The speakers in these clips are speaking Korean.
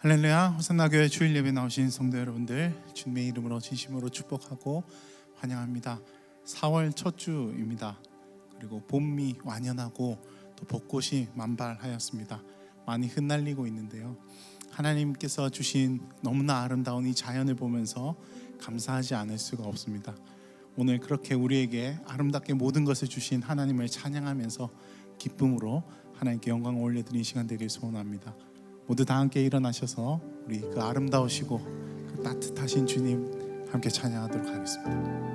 할렐루야, 호산나교회 주일 예배 나오신 성도 여러분들, 주님의 이름으로 진심으로 축복하고 환영합니다. 4월 첫 주입니다. 그리고 봄이 완연하고 또 벚꽃이 만발하였습니다. 많이 흩날리고 있는데요, 하나님께서 주신 너무나 아름다운 이 자연을 보면서 감사하지 않을 수가 없습니다. 오늘 그렇게 우리에게 아름답게 모든 것을 주신 하나님을 찬양하면서 기쁨으로 하나님께 영광을 올려드리는 시간 되길 소원합니다. 모두 다 함께 일어나셔서 우리 그 아름다우시고 그 따뜻하신 주님 함께 찬양하도록 하겠습니다.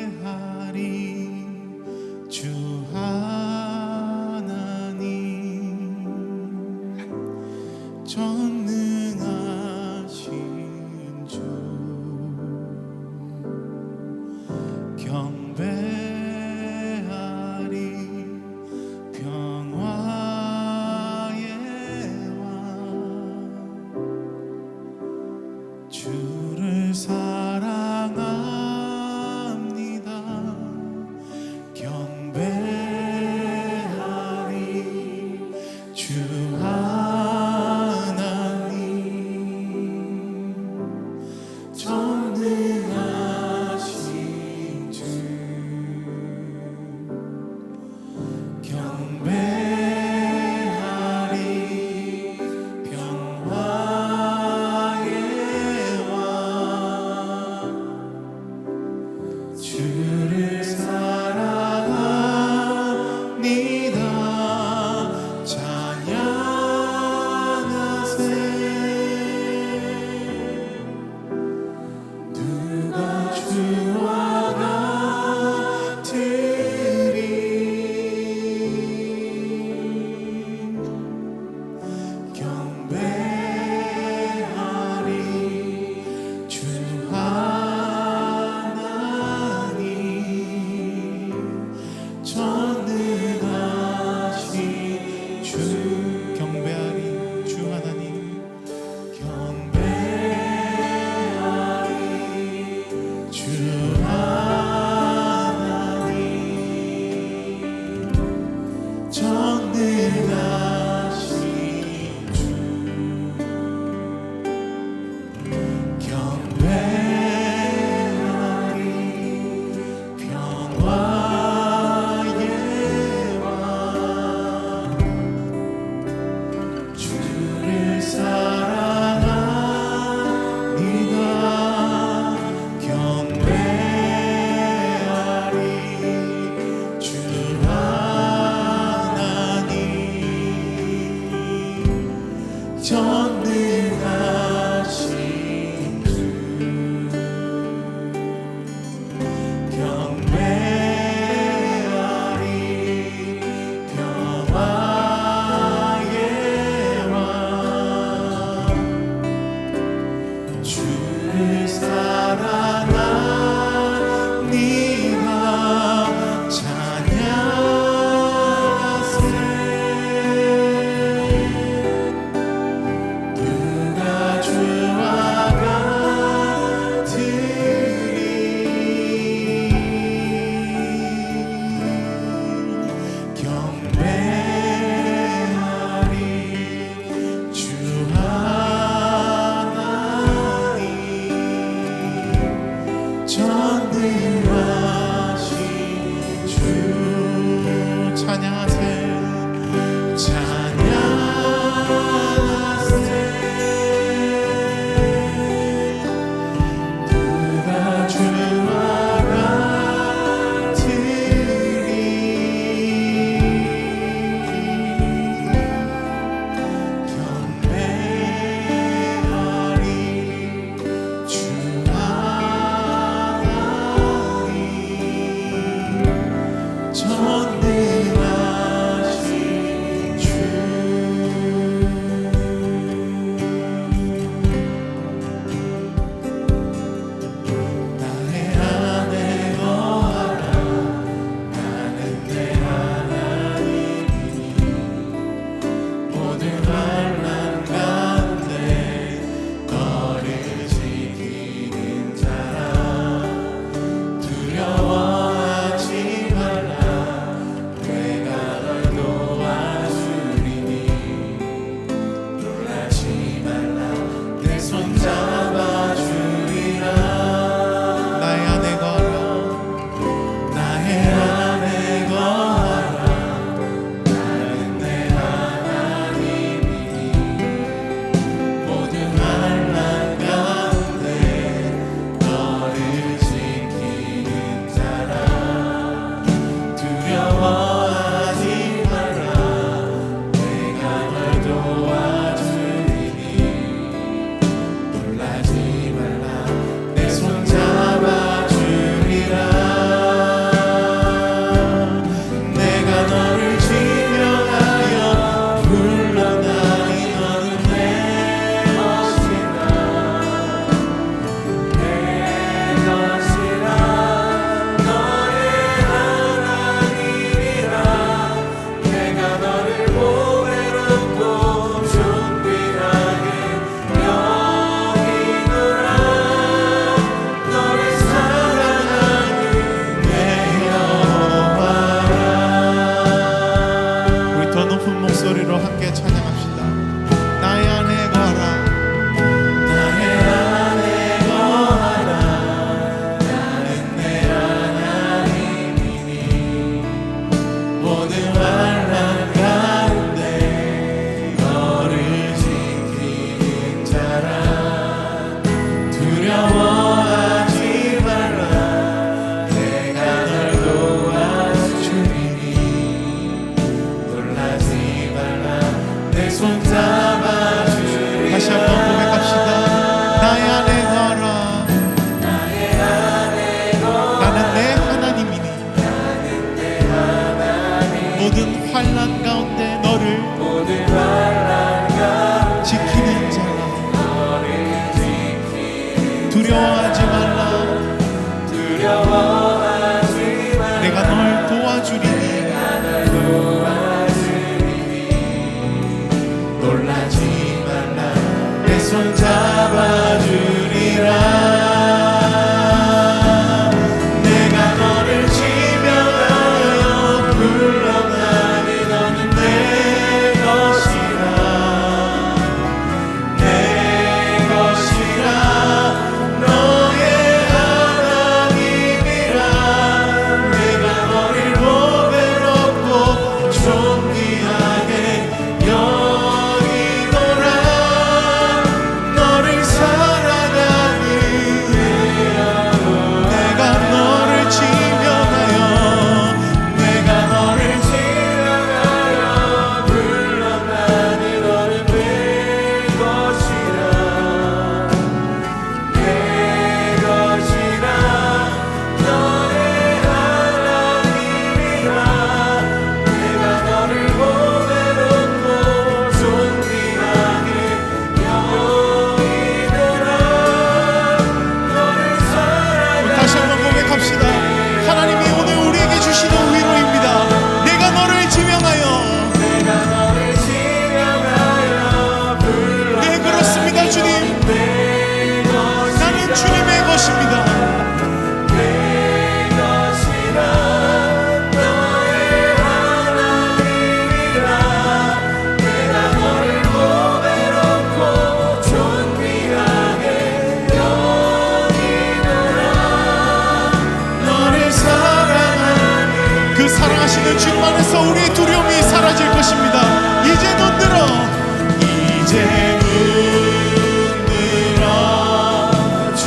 경배하리 주 하나님 전능하신 주, 경배하리 평화의 왕 주를 사랑합니다. 경배하리 주 하나님 전능하신 주, 경배하리 평화의 왕 주를 사랑합니다. 찬양하세. 누가 주와 같으리. 경배하리 주 하나님 전능하신 주, 경배하리 주 하나님, 경배하리 주 하나님 전능하신 주, 경배하리 평화의 왕 주를 사랑합니다. 경배하리 주 하나님 전능하신 주, 경배하리 평화의 왕 주를 사랑합니다. 찬양하세. 누가 주와 같으리. 경배하리 주 하나님 손 잡아주리라. 나의 안에 거하라. 나의 안에 거하라. 나는 내 하나님이니 모든 환난 가운데 너를 지키는 자라. 두려워하지 마라. 내가 널 도와주리니 놀라지 말라. 내 손 잡아주리라. 내가 너를 지명하여 불러나니 너는 내 것이라. 내 것이라. 너의 하나님이라. 내가 너를 보배롭고 존귀하게 여기노라. 너를 사랑하는 내 여호와라. 우리 더 높은 목소리로 함께 찬양합시다. 나의 안에 거하라. 나의 안에 거하라. 나는 내 하나님이니 모든 환난 가운데 너를 지키는 자라. 두려워하지 말라. 내가 널 도와주리니 놀라지 말라. 내 손 잡아주리라. 다시 한번 고백합시다. 나의 안에 거하라. 나의 안에 거하라. 나는 내 하나님이니 모든 환난 가운데 너를 지키는 자라. 두려워하지 말라. 내가 널 도와주리니 놀라지 말라. 내 손 잡아주리라. 내가 너를 지명하여 불러나니 너는 내 것이라. 내 것이라. 너의 하나님이라. 내가 너를 보배롭고 존귀하게 여기노라. 너를 사랑하는 내가 너를 지명하여 불러나니 너는 내 것이라. 내 것이라. 너의 하나님이라. 내가 너를 보배롭고 존귀하게 여기노라. 너를 사랑하는 다시 한번 고백합시다. 하나님이 오늘 우리에게 주시는 위로입니다. 내가 너를 지명하여 네, 그렇습니다. 주님, 나는 주님의 것입니다. 내 것이라. 너의 하나님이라. 내가 너를 보배롭고 존귀하게 여기노라. 너를 사랑하는 그 사랑하시는 주님 안에서 우리의 두려움이 사라질 것입니다. 이제 눈 들어. 이제 눈 들어 주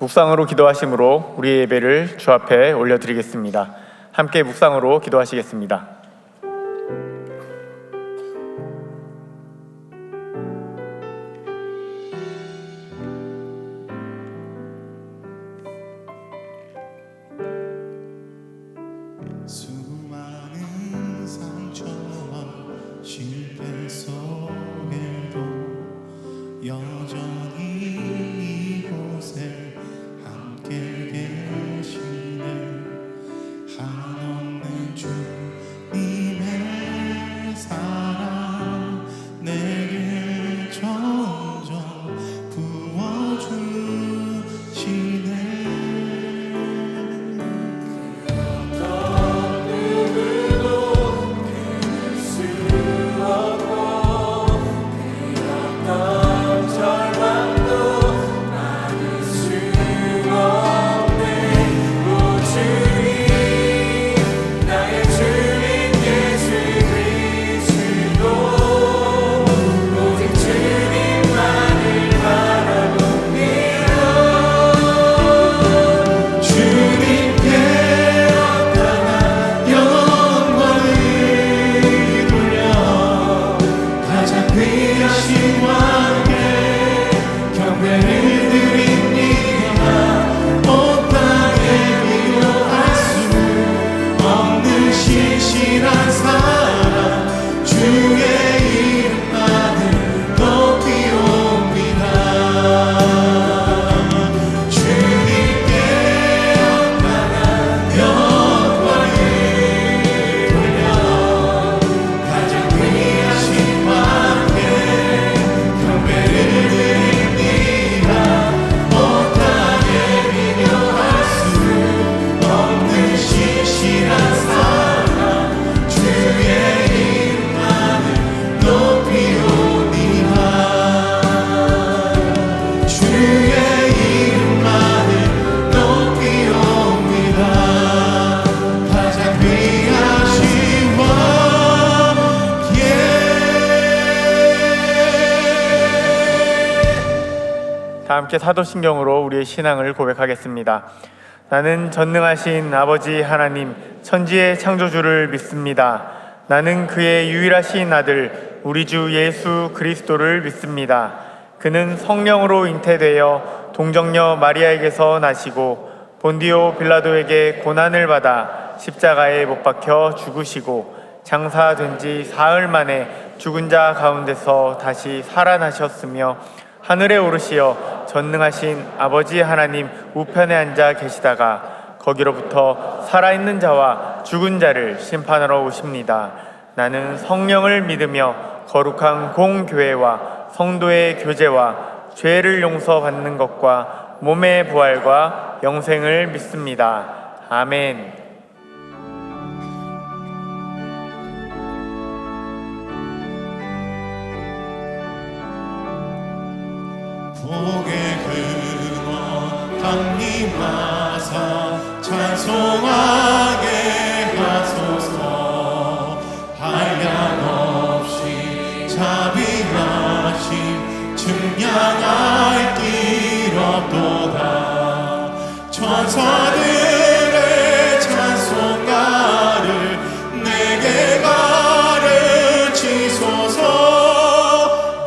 묵상으로 기도하심으로 우리의 예배를 주 앞에 올려드리겠습니다. 함께 묵상으로 기도하시겠습니다. 수많은 상처와 실패 속에도 여전히 이곳에 함께 계시네. 한없는 주님의 사랑 내게 점점 부어주시네. 다 함께 사도신경으로 우리의 신앙을 고백하겠습니다. 나는 전능하신 아버지 하나님 천지의 창조주를 믿습니다. 나는 그의 유일하신 아들 우리 주 예수 그리스도를 믿습니다. 그는 성령으로 잉태되어 동정녀 마리아에게서 나시고 본디오 빌라도에게 고난을 받아 십자가에 못 박혀 죽으시고 장사된 지 사흘 만에 죽은 자 가운데서 다시 살아나셨으며 하늘에 오르시어 전능하신 아버지 하나님 우편에 앉아 계시다가 거기로부터 살아있는 자와 죽은 자를 심판하러 오십니다. 나는 성령을 믿으며 거룩한 공교회와 성도의 교제와 죄를 용서받는 것과 몸의 부활과 영생을 믿습니다. 아멘. 복의 근원 강림하사 찬송하게 하소서. 한량없이 자비하심 증량할 길 없도다. 천사들의 찬송가를 내게 가르치소서.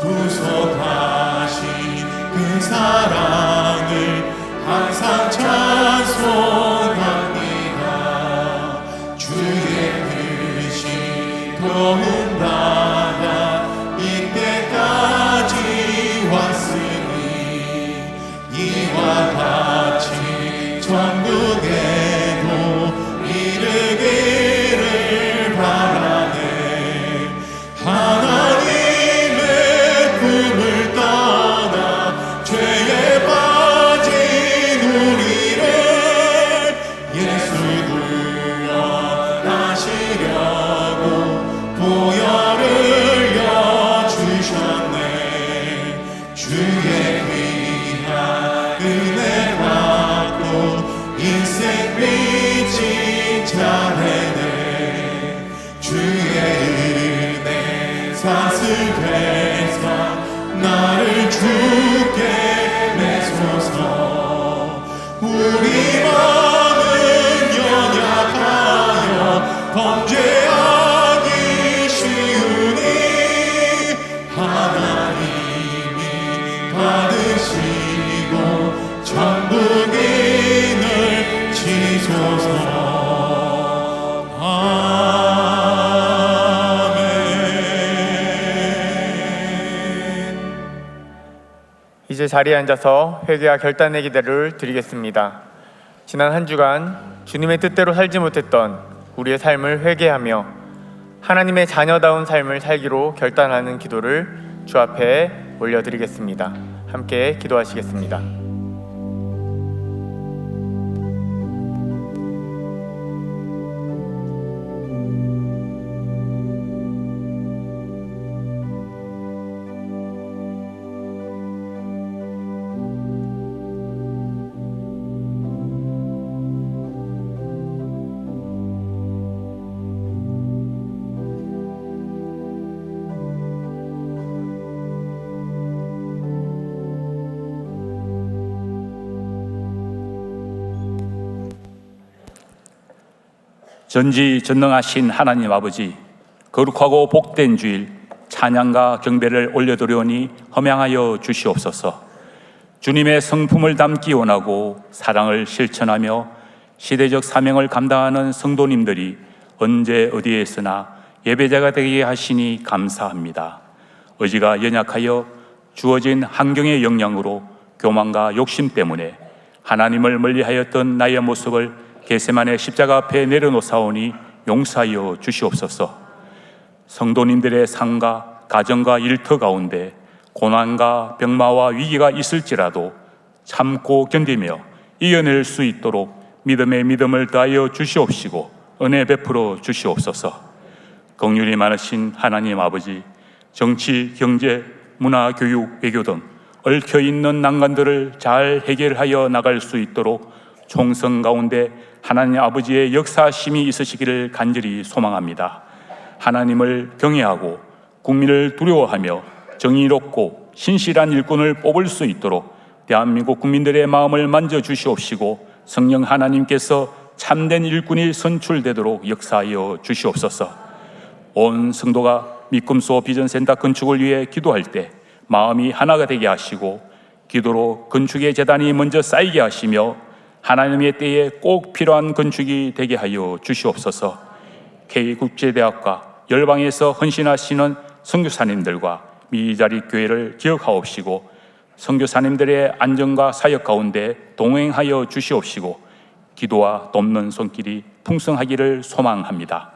구속하신 그 사랑을 항상 찬송합니다. 주의 뜻이 더운다나 이때까지 왔으니 이와 같이 천국에도 이르기를 바라네. 하나님의 품을 떠나 죄에 빠진 우리를 예수 구원하시려고 보혈을 여주셨네. 주의 귀한 은혜 받고 인생 빚진 자네네. 주의 은혜 사슬되사 나를 주께 내소서. 이제 자리에 앉아서 회개와 결단의 기도를 드리겠습니다. 지난 한 주간 주님의 뜻대로 살지 못했던 우리의 삶을 회개하며 하나님의 자녀다운 삶을 살기로 결단하는 기도를 주 앞에 올려드리겠습니다. 함께 기도하시겠습니다. 전지전능하신 하나님 아버지, 거룩하고 복된 주일 찬양과 경배를 올려드려오니 허명하여 주시옵소서. 주님의 성품을 담기 원하고 사랑을 실천하며 시대적 사명을 감당하는 성도님들이 언제 어디에서나 예배자가 되게 하시니 감사합니다. 의지가 연약하여 주어진 환경의 영향으로 교만과 욕심 때문에 하나님을 멀리하였던 나의 모습을 겟세마네 십자가 앞에 내려놓사오니 용서하여 주시옵소서. 성도님들의 삶과 가정과 일터 가운데 고난과 병마와 위기가 있을지라도 참고 견디며 이겨낼 수 있도록 믿음에 믿음을 더하여 주시옵시고 은혜 베풀어 주시옵소서. 긍휼이 많으신 하나님 아버지, 정치, 경제, 문화, 교육, 외교 등 얽혀있는 난관들을 잘 해결하여 나갈 수 있도록 총성 가운데 하나님 아버지의 역사심이 있으시기를 간절히 소망합니다. 하나님을 경외하고 국민을 두려워하며 정의롭고 신실한 일꾼을 뽑을 수 있도록 대한민국 국민들의 마음을 만져주시옵시고 성령 하나님께서 참된 일꾼이 선출되도록 역사하여 주시옵소서. 온 성도가 믿음소 비전센터 건축을 위해 기도할 때 마음이 하나가 되게 하시고 기도로 건축의 재단이 먼저 쌓이게 하시며 하나님의 때에 꼭 필요한 건축이 되게 하여 주시옵소서. K국제대학과 열방에서 헌신하시는 선교사님들과 미자리 교회를 기억하옵시고 선교사님들의 안전과 사역 가운데 동행하여 주시옵시고 기도와 돕는 손길이 풍성하기를 소망합니다.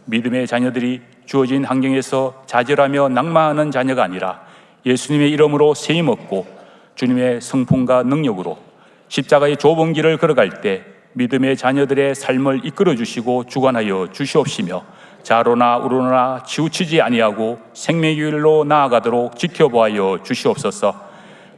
믿음의 자녀들이 주어진 환경에서 좌절하며 낙마하는 자녀가 아니라 예수님의 이름으로 세임 얻고 주님의 성품과 능력으로 십자가의 좁은 길을 걸어갈 때 믿음의 자녀들의 삶을 이끌어 주시고 주관하여 주시옵시며 자로나 우로나 치우치지 아니하고 생명의 길로 나아가도록 지켜보아여 주시옵소서.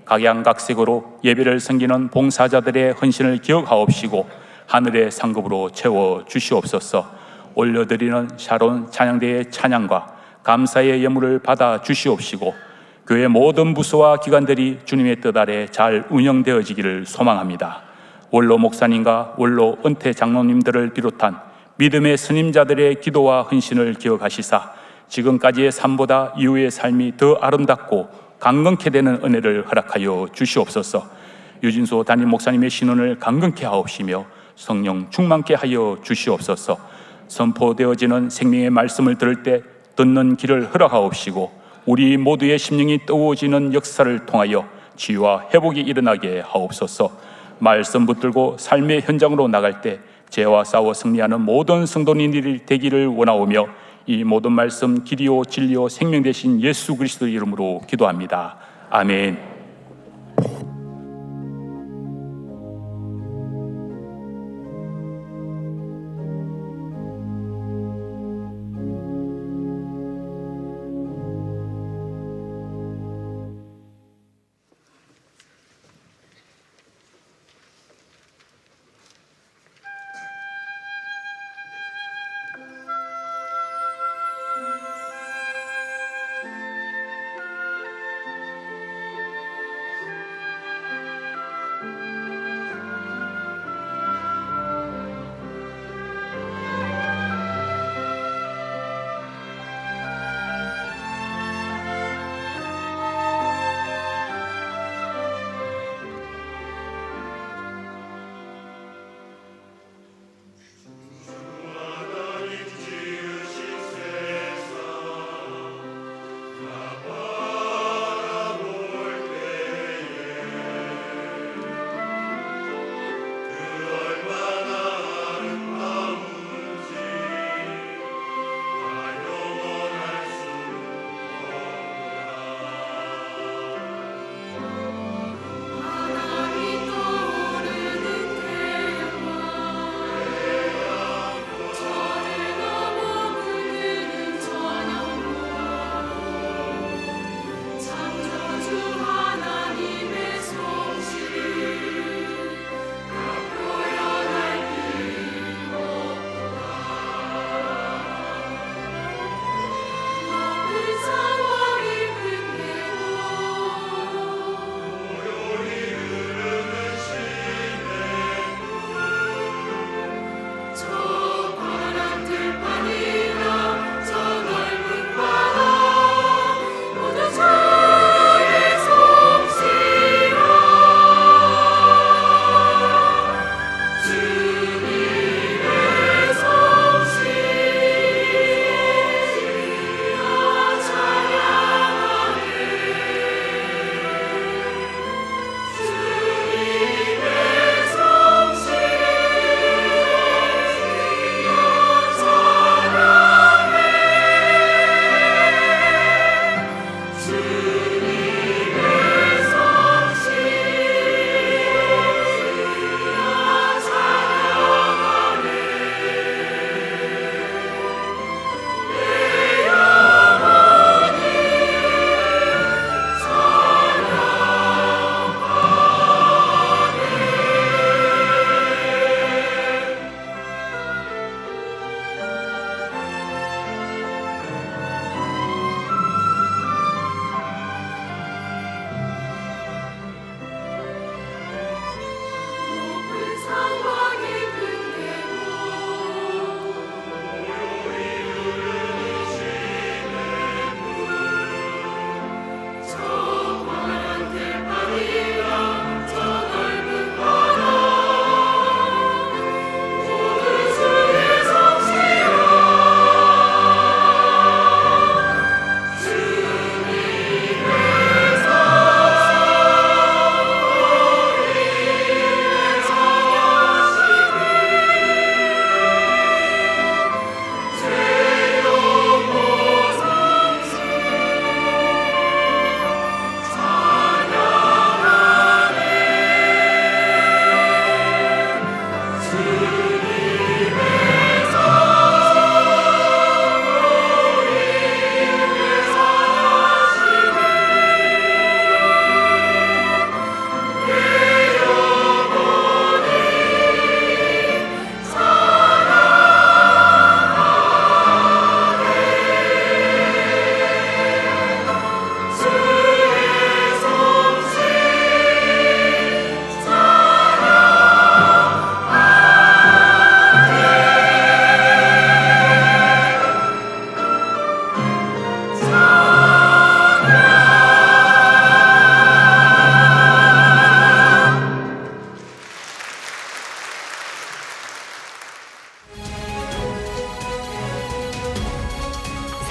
각양각색으로 예배를 섬기는 봉사자들의 헌신을 기억하옵시고 하늘의 상급으로 채워 주시옵소서. 올려드리는 샤론 찬양대의 찬양과 감사의 예물을 받아 주시옵시고 교회 모든 부서와 기관들이 주님의 뜻 아래 잘 운영되어지기를 소망합니다. 원로 목사님과 원로 은퇴 장로님들을 비롯한 믿음의 스님자들의 기도와 헌신을 기억하시사 지금까지의 삶보다 이후의 삶이 더 아름답고 강건케 되는 은혜를 허락하여 주시옵소서. 유진소 담임 목사님의 신원을 강건케 하옵시며 성령 충만케 하여 주시옵소서. 선포되어지는 생명의 말씀을 들을 때 듣는 길을 허락하옵시고 우리 모두의 심령이 뜨거워지는 역사를 통하여 치유와 회복이 일어나게 하옵소서. 말씀 붙들고 삶의 현장으로 나갈 때 죄와 싸워 승리하는 모든 성도님들이 되기를 원하오며 이 모든 말씀 길이요 진리요 생명 되신 예수 그리스도 이름으로 기도합니다. 아멘.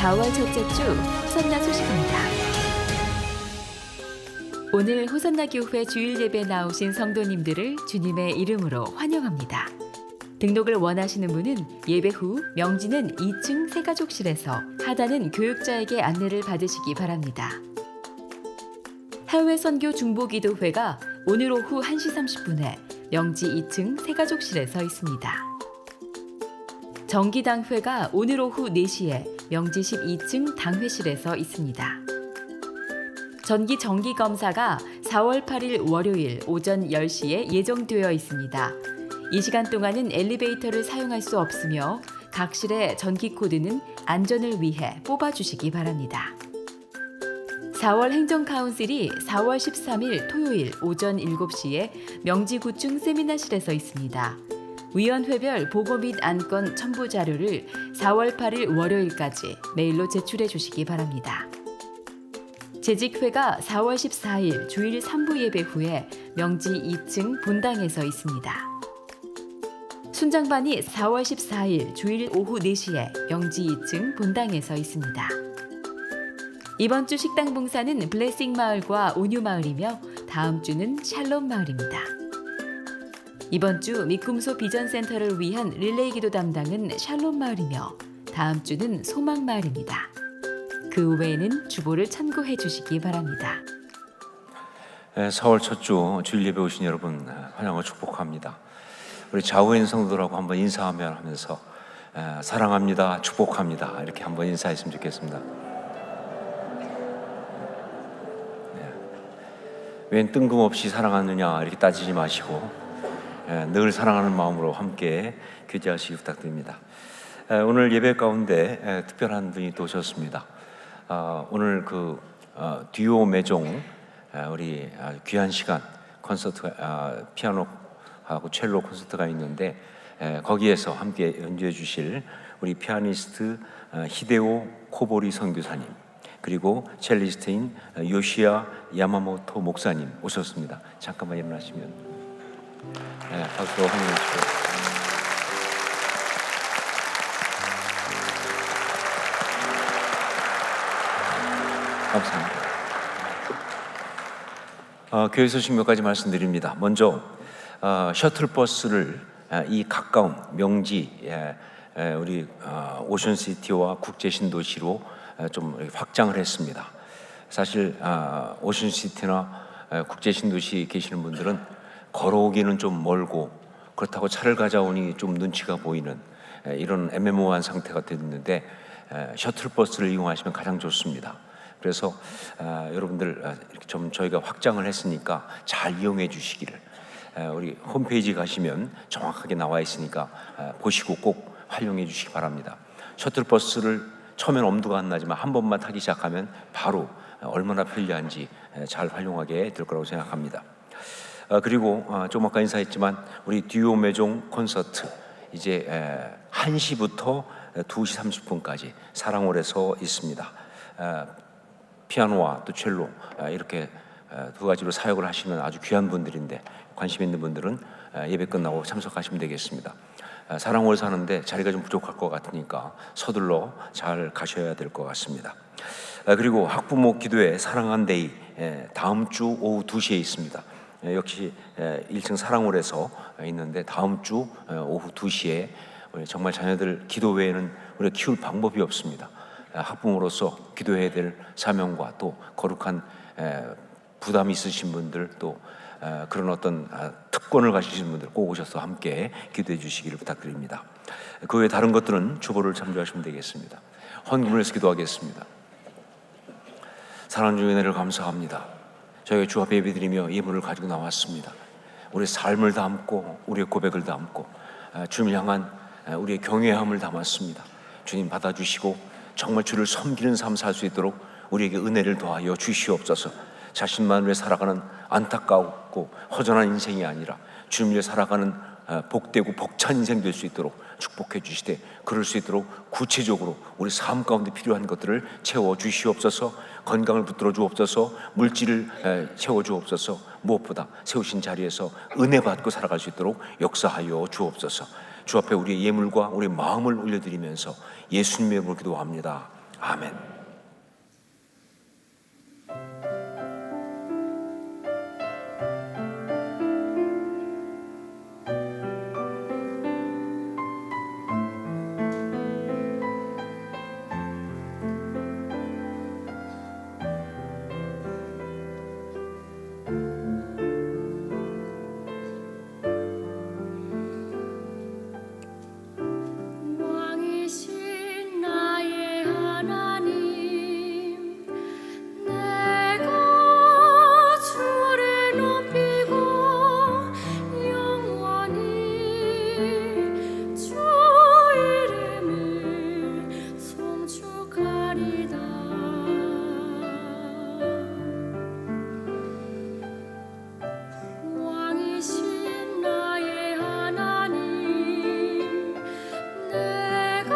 4월 첫째 주 호산나 소식입니다. 오늘 호산나 교회 주일 예배 나오신 성도님들을 주님의 이름으로 환영합니다. 등록을 원하시는 분은 예배 후 명지는 2층 새가족실에서, 하단은 교육자에게 안내를 받으시기 바랍니다. 해외 선교 중보기도회가 오늘 오후 1시 30분에 명지 2층 새가족실에서 있습니다. 정기당회가 오늘 오후 4시에 명지 12층 당회실에서 있습니다. 전기 정기검사가 4월 8일 월요일 오전 10시에 예정되어 있습니다. 이 시간 동안은 엘리베이터를 사용할 수 없으며 각 실의 전기 코드는 안전을 위해 뽑아주시기 바랍니다. 4월 행정카운슬이 4월 13일 토요일 오전 7시에 명지구청 세미나실에서 있습니다. 위원회별 보고 및 안건 첨부 자료를 4월 8일 월요일까지 메일로 제출해 주시기 바랍니다. 재직회가 4월 14일 주일 3부 예배 후에 명지 2층 본당에서 있습니다. 순장반이 4월 14일 주일 오후 4시에 명지 2층 본당에서 있습니다. 이번 주 식당 봉사는 블레싱 마을과 온유 마을이며 다음 주는 샬롬 마을입니다. 이번 주 미꿈소 비전센터를 위한 릴레이 기도 담당은 샬롬 마을이며 다음 주는 소망 마을입니다. 그 외에는 주보를 참고해 주시기 바랍니다. 4월 첫 주 주일 예배 오신 여러분 환영하고 축복합니다. 우리 좌우인 성도들하고 한번 인사하며 하면서 사랑합니다, 축복합니다 이렇게 한번 인사했으면 좋겠습니다. 웬 뜬금없이 사랑하느냐 이렇게 따지지 마시고 늘 사랑하는 마음으로 함께 교제하시기 부탁드립니다. 오늘 예배 가운데 특별한 분이 또 오셨습니다. 오늘 그 듀오 매종 우리 귀한 시간 콘서트가 피아노하고 첼로 콘서트가 있는데 거기에서 함께 연주해 주실 우리 피아니스트 히데오 코보리 선교사님, 그리고 첼리스트인 요시야 야마모토 목사님 오셨습니다. 잠깐만 일어나시면 박수로 환영해 주시고. 감사합니다. 교회 소식 몇 가지 말씀드립니다. 먼저 셔틀버스를 이 가까운 명지 우리 오션시티와 국제신도시로 좀 확장을 했습니다. 사실 오션시티나 국제신도시 계시는 분들은 걸어오기는 좀 멀고 그렇다고 차를 가져오니 좀 눈치가 보이는 이런 애매모호한 상태가 됐는데 셔틀버스를 이용하시면 가장 좋습니다. 그래서 여러분들 이렇게 좀 저희가 확장을 했으니까 잘 이용해 주시기를, 우리 홈페이지 가시면 정확하게 나와 있으니까 보시고 꼭 활용해 주시기 바랍니다. 셔틀버스를 처음엔 엄두가 안 나지만 한 번만 타기 시작하면 바로 얼마나 편리한지 잘 활용하게 될 거라고 생각합니다. 그리고 좀 아까 인사했지만 우리 듀오 매종 콘서트 이제 1시부터 2시 30분까지 사랑홀에서 있습니다. 피아노와 또 첼로 이렇게 두 가지로 사역을 하시는 아주 귀한 분들인데 관심 있는 분들은 예배 끝나고 참석하시면 되겠습니다. 사랑홀 사는데 자리가 좀 부족할 것 같으니까 서둘러 잘 가셔야 될 것 같습니다. 그리고 학부모 기도회 사랑한 데이 다음 주 오후 2시에 있습니다. 역시 1층 사랑홀에서 있는데 다음 주 오후 2시에 정말 자녀들 기도 외에는 우리가 키울 방법이 없습니다. 학부모로서 기도해야 될 사명과 또 거룩한 부담이 있으신 분들, 또 그런 어떤 특권을 가지신 분들 꼭 오셔서 함께 기도해 주시기를 부탁드립니다. 그 외 다른 것들은 주보를 참조하시면 되겠습니다. 헌금을 해서 기도하겠습니다. 사랑하는 주의 은혜를 감사합니다. 저희가 주 앞에 예배드리며 예물을 가지고 나왔습니다. 우리의 삶을 담고 우리의 고백을 담고 주님을 향한 우리의 경외함을 담았습니다. 주님 받아주시고 정말 주를 섬기는 삶 살 수 있도록 우리에게 은혜를 더하여 주시옵소서. 자신만을 위해 살아가는 안타깝고 허전한 인생이 아니라 주님을 위해 살아가는 복되고 벅찬 인생 될 수 있도록 축복해 주시되, 그럴 수 있도록 구체적으로 우리 삶 가운데 필요한 것들을 채워 주시옵소서. 건강을 붙들어 주옵소서. 물질을 채워 주옵소서. 무엇보다 세우신 자리에서 은혜 받고 살아갈 수 있도록 역사하여 주옵소서. 주 앞에 우리의 예물과 우리의 마음을 올려드리면서 예수님의 이름으로 기도합니다. 아멘. 왕이신 나의 하나님, 내가 주를 높이고 영원히 주 이름을 송축하리다. 왕이신 나의 하나님, 내가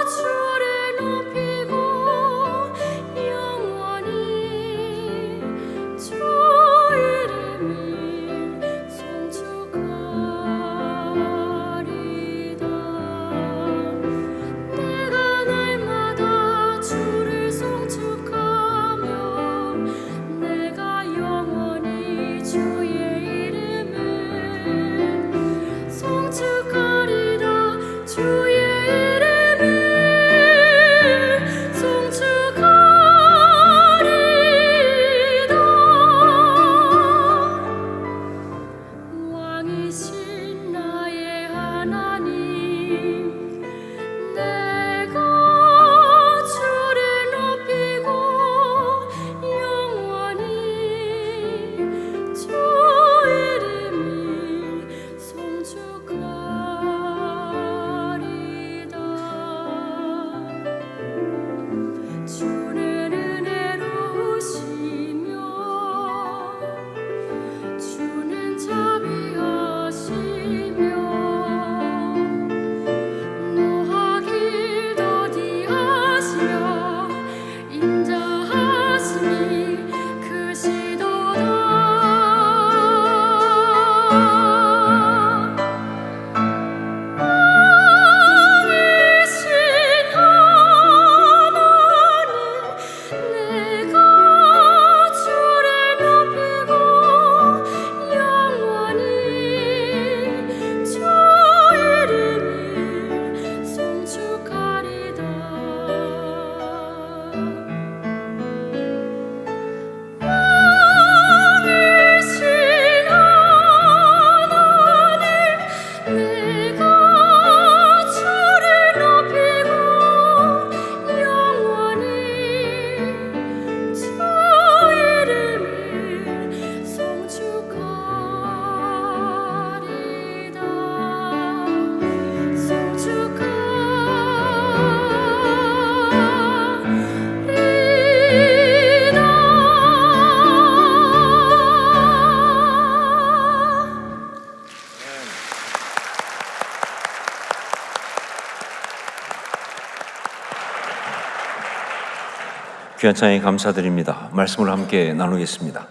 주를 높이고 영원히 주 이름을 송축하리다. 내가 날마다 주를 송축하며 내가 영원히 주의 이름을 송축하리다. 주의 이름을 송축하리다. 왕이신 나의 하나님, 내가 주를 높이고 영원히 주 이름을 송축하리다. 주는 은혜로우시며 주는 자비하시며 노하길 더디하시며 인자하심이 크시도다. 왕이신 하나님, 내가 주를 높이고 영원히 주 이름을 송축하리다. 왕이신 하나님, 내가 주를 높이고 영원히 주 이름을 송축하리다. 귀한 찬양에 감사드립니다. 말씀을 함께 나누겠습니다.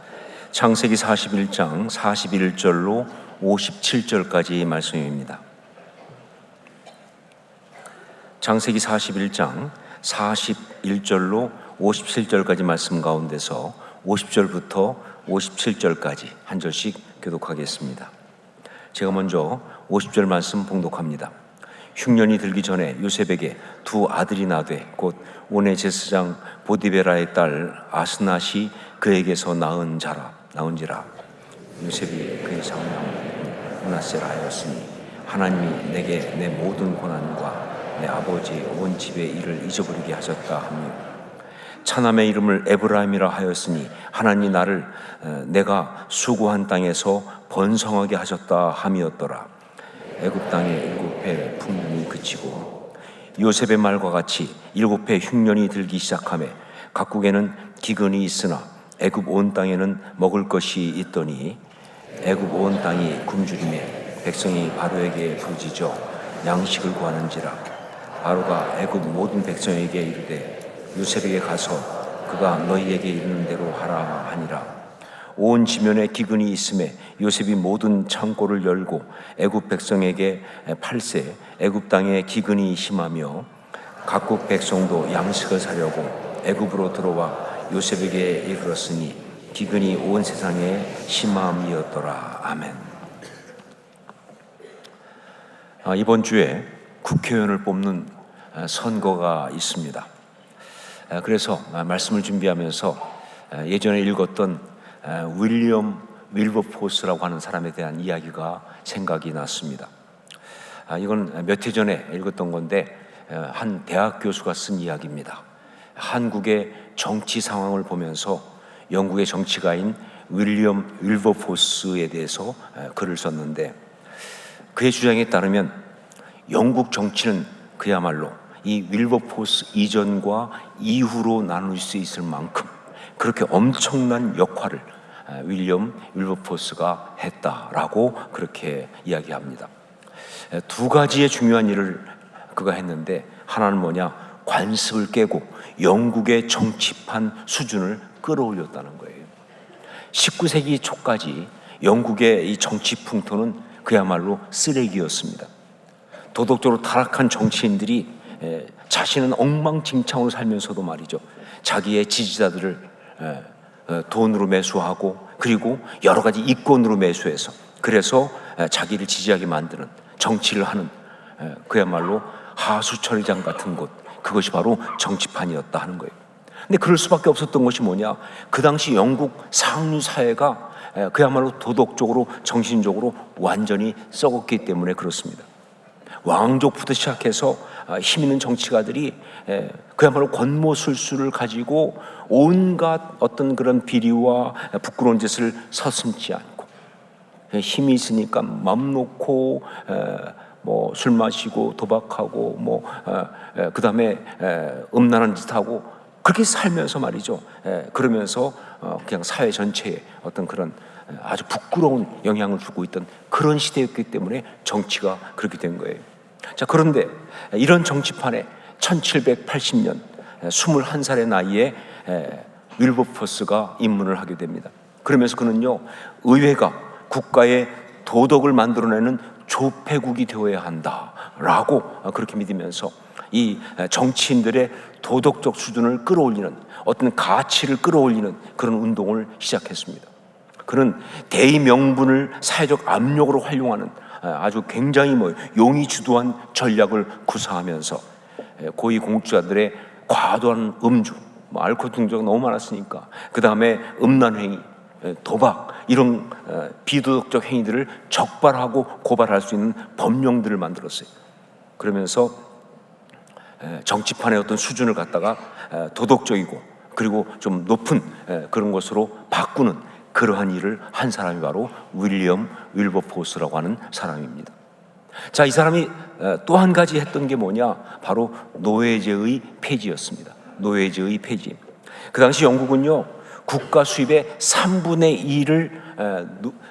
창세기 41장 41절로 57절까지 말씀입니다. 창세기 41장 41절로 57절까지 말씀 가운데서 50절부터 57절까지 한 절씩 교독하겠습니다. 제가 먼저 50절 말씀 봉독합니다. 흉년이 들기 전에 요셉에게 두 아들이 나되 곧 온의 제사장 보디베라의 딸 아스낫이 그에게서 나은지라. 요셉이 그의 장남 므낫세라 하였으니 하나님이 내게 내 모든 고난과 내 아버지의 온 집의 일을 잊어버리게 하셨다 하며 차남의 이름을 에브라임이라 하였으니 하나님이 나를 내가 수고한 땅에서 번성하게 하셨다 함이었더라. 애굽 땅의 7해 풍년이 그치고 요셉의 말과 같이 7해 흉년이 들기 시작하매 각국에는 기근이 있으나 애굽 온 땅에는 먹을 것이 있더니 애굽 온 땅이 굶주림에 백성이 바로에게 부르짖어 양식을 구하는지라. 바로가 애굽 모든 백성에게 이르되 요셉에게 가서 그가 너희에게 이르는 대로 하라 하니라. 온 지면에 기근이 있음에 요셉이 모든 창고를 열고 애굽 백성에게 팔세 애굽 땅에 기근이 심하며 각국 백성도 양식을 사려고 애굽으로 들어와 요셉에게 이르렀으니 기근이 온 세상에 심함이었더라. 아멘. 이번 주에 국회의원을 뽑는 선거가 있습니다. 그래서 말씀을 준비하면서 예전에 읽었던 윌리엄 윌버포스라고 하는 사람에 대한 이야기가 생각이 났습니다. 이건 몇 해 전에 읽었던 건데 한 대학 교수가 쓴 이야기입니다. 한국의 정치 상황을 보면서 영국의 정치가인 윌리엄 윌버포스에 대해서 글을 썼는데, 그의 주장에 따르면 영국 정치는 그야말로 이 윌버포스 이전과 이후로 나눌 수 있을 만큼 그렇게 엄청난 역할을 윌리엄 윌버포스가 했다라고 그렇게 이야기합니다. 두 가지의 중요한 일을 그가 했는데, 하나는 뭐냐? 관습을 깨고 영국의 정치판 수준을 끌어올렸다는 거예요. 19세기 초까지 영국의 이 정치 풍토는 그야말로 쓰레기였습니다. 도덕적으로 타락한 정치인들이 자신은 엉망진창으로 살면서도 말이죠, 자기의 지지자들을 돈으로 매수하고 그리고 여러 가지 이권으로 매수해서 그래서 자기를 지지하게 만드는 정치를 하는 그야말로 하수처리장 같은 곳, 그것이 바로 정치판이었다 하는 거예요. 근데 그럴 수밖에 없었던 것이 뭐냐? 그 당시 영국 상류 사회가 그야말로 도덕적으로 정신적으로 완전히 썩었기 때문에 그렇습니다. 왕족부터 시작해서 힘 있는 정치가들이 그야말로 권모술수를 가지고 온갖 어떤 그런 비리와 부끄러운 짓을 서슴지 않고, 힘이 있으니까 맘 놓고 뭐 술 마시고 도박하고 그 다음에 음란한 짓 하고 그렇게 살면서 말이죠. 그러면서 그냥 사회 전체에 어떤 그런 아주 부끄러운 영향을 주고 있던 그런 시대였기 때문에 정치가 그렇게 된 거예요. 자, 그런데 이런 정치판에 1780년 21살의 나이에 윌버포스가 입문을 하게 됩니다. 그러면서 그는요, 의회가 국가의 도덕을 만들어내는 조폐국이 되어야 한다라고 그렇게 믿으면서 이 정치인들의 도덕적 수준을 끌어올리는, 어떤 가치를 끌어올리는 그런 운동을 시작했습니다. 그는 대의 명분을 사회적 압력으로 활용하는 아주 굉장히 용이 주도한 전략을 구사하면서 고위 공직자들의 과도한 음주, 알코올 중독이 너무 많았으니까 그 다음에 음란행위, 도박, 이런 비도덕적 행위들을 적발하고 고발할 수 있는 법령들을 만들었어요. 그러면서 정치판의 어떤 수준을 갖다가 도덕적이고 그리고 좀 높은 그런 것으로 바꾸는 그러한 일을 한 사람이 바로 윌리엄 윌버포스라고 하는 사람입니다. 자, 이 사람이 또 한 가지 했던 게 뭐냐? 바로 노예제의 폐지였습니다. 노예제의 폐지. 그 당시 영국은요, 국가 수입의 3분의 2를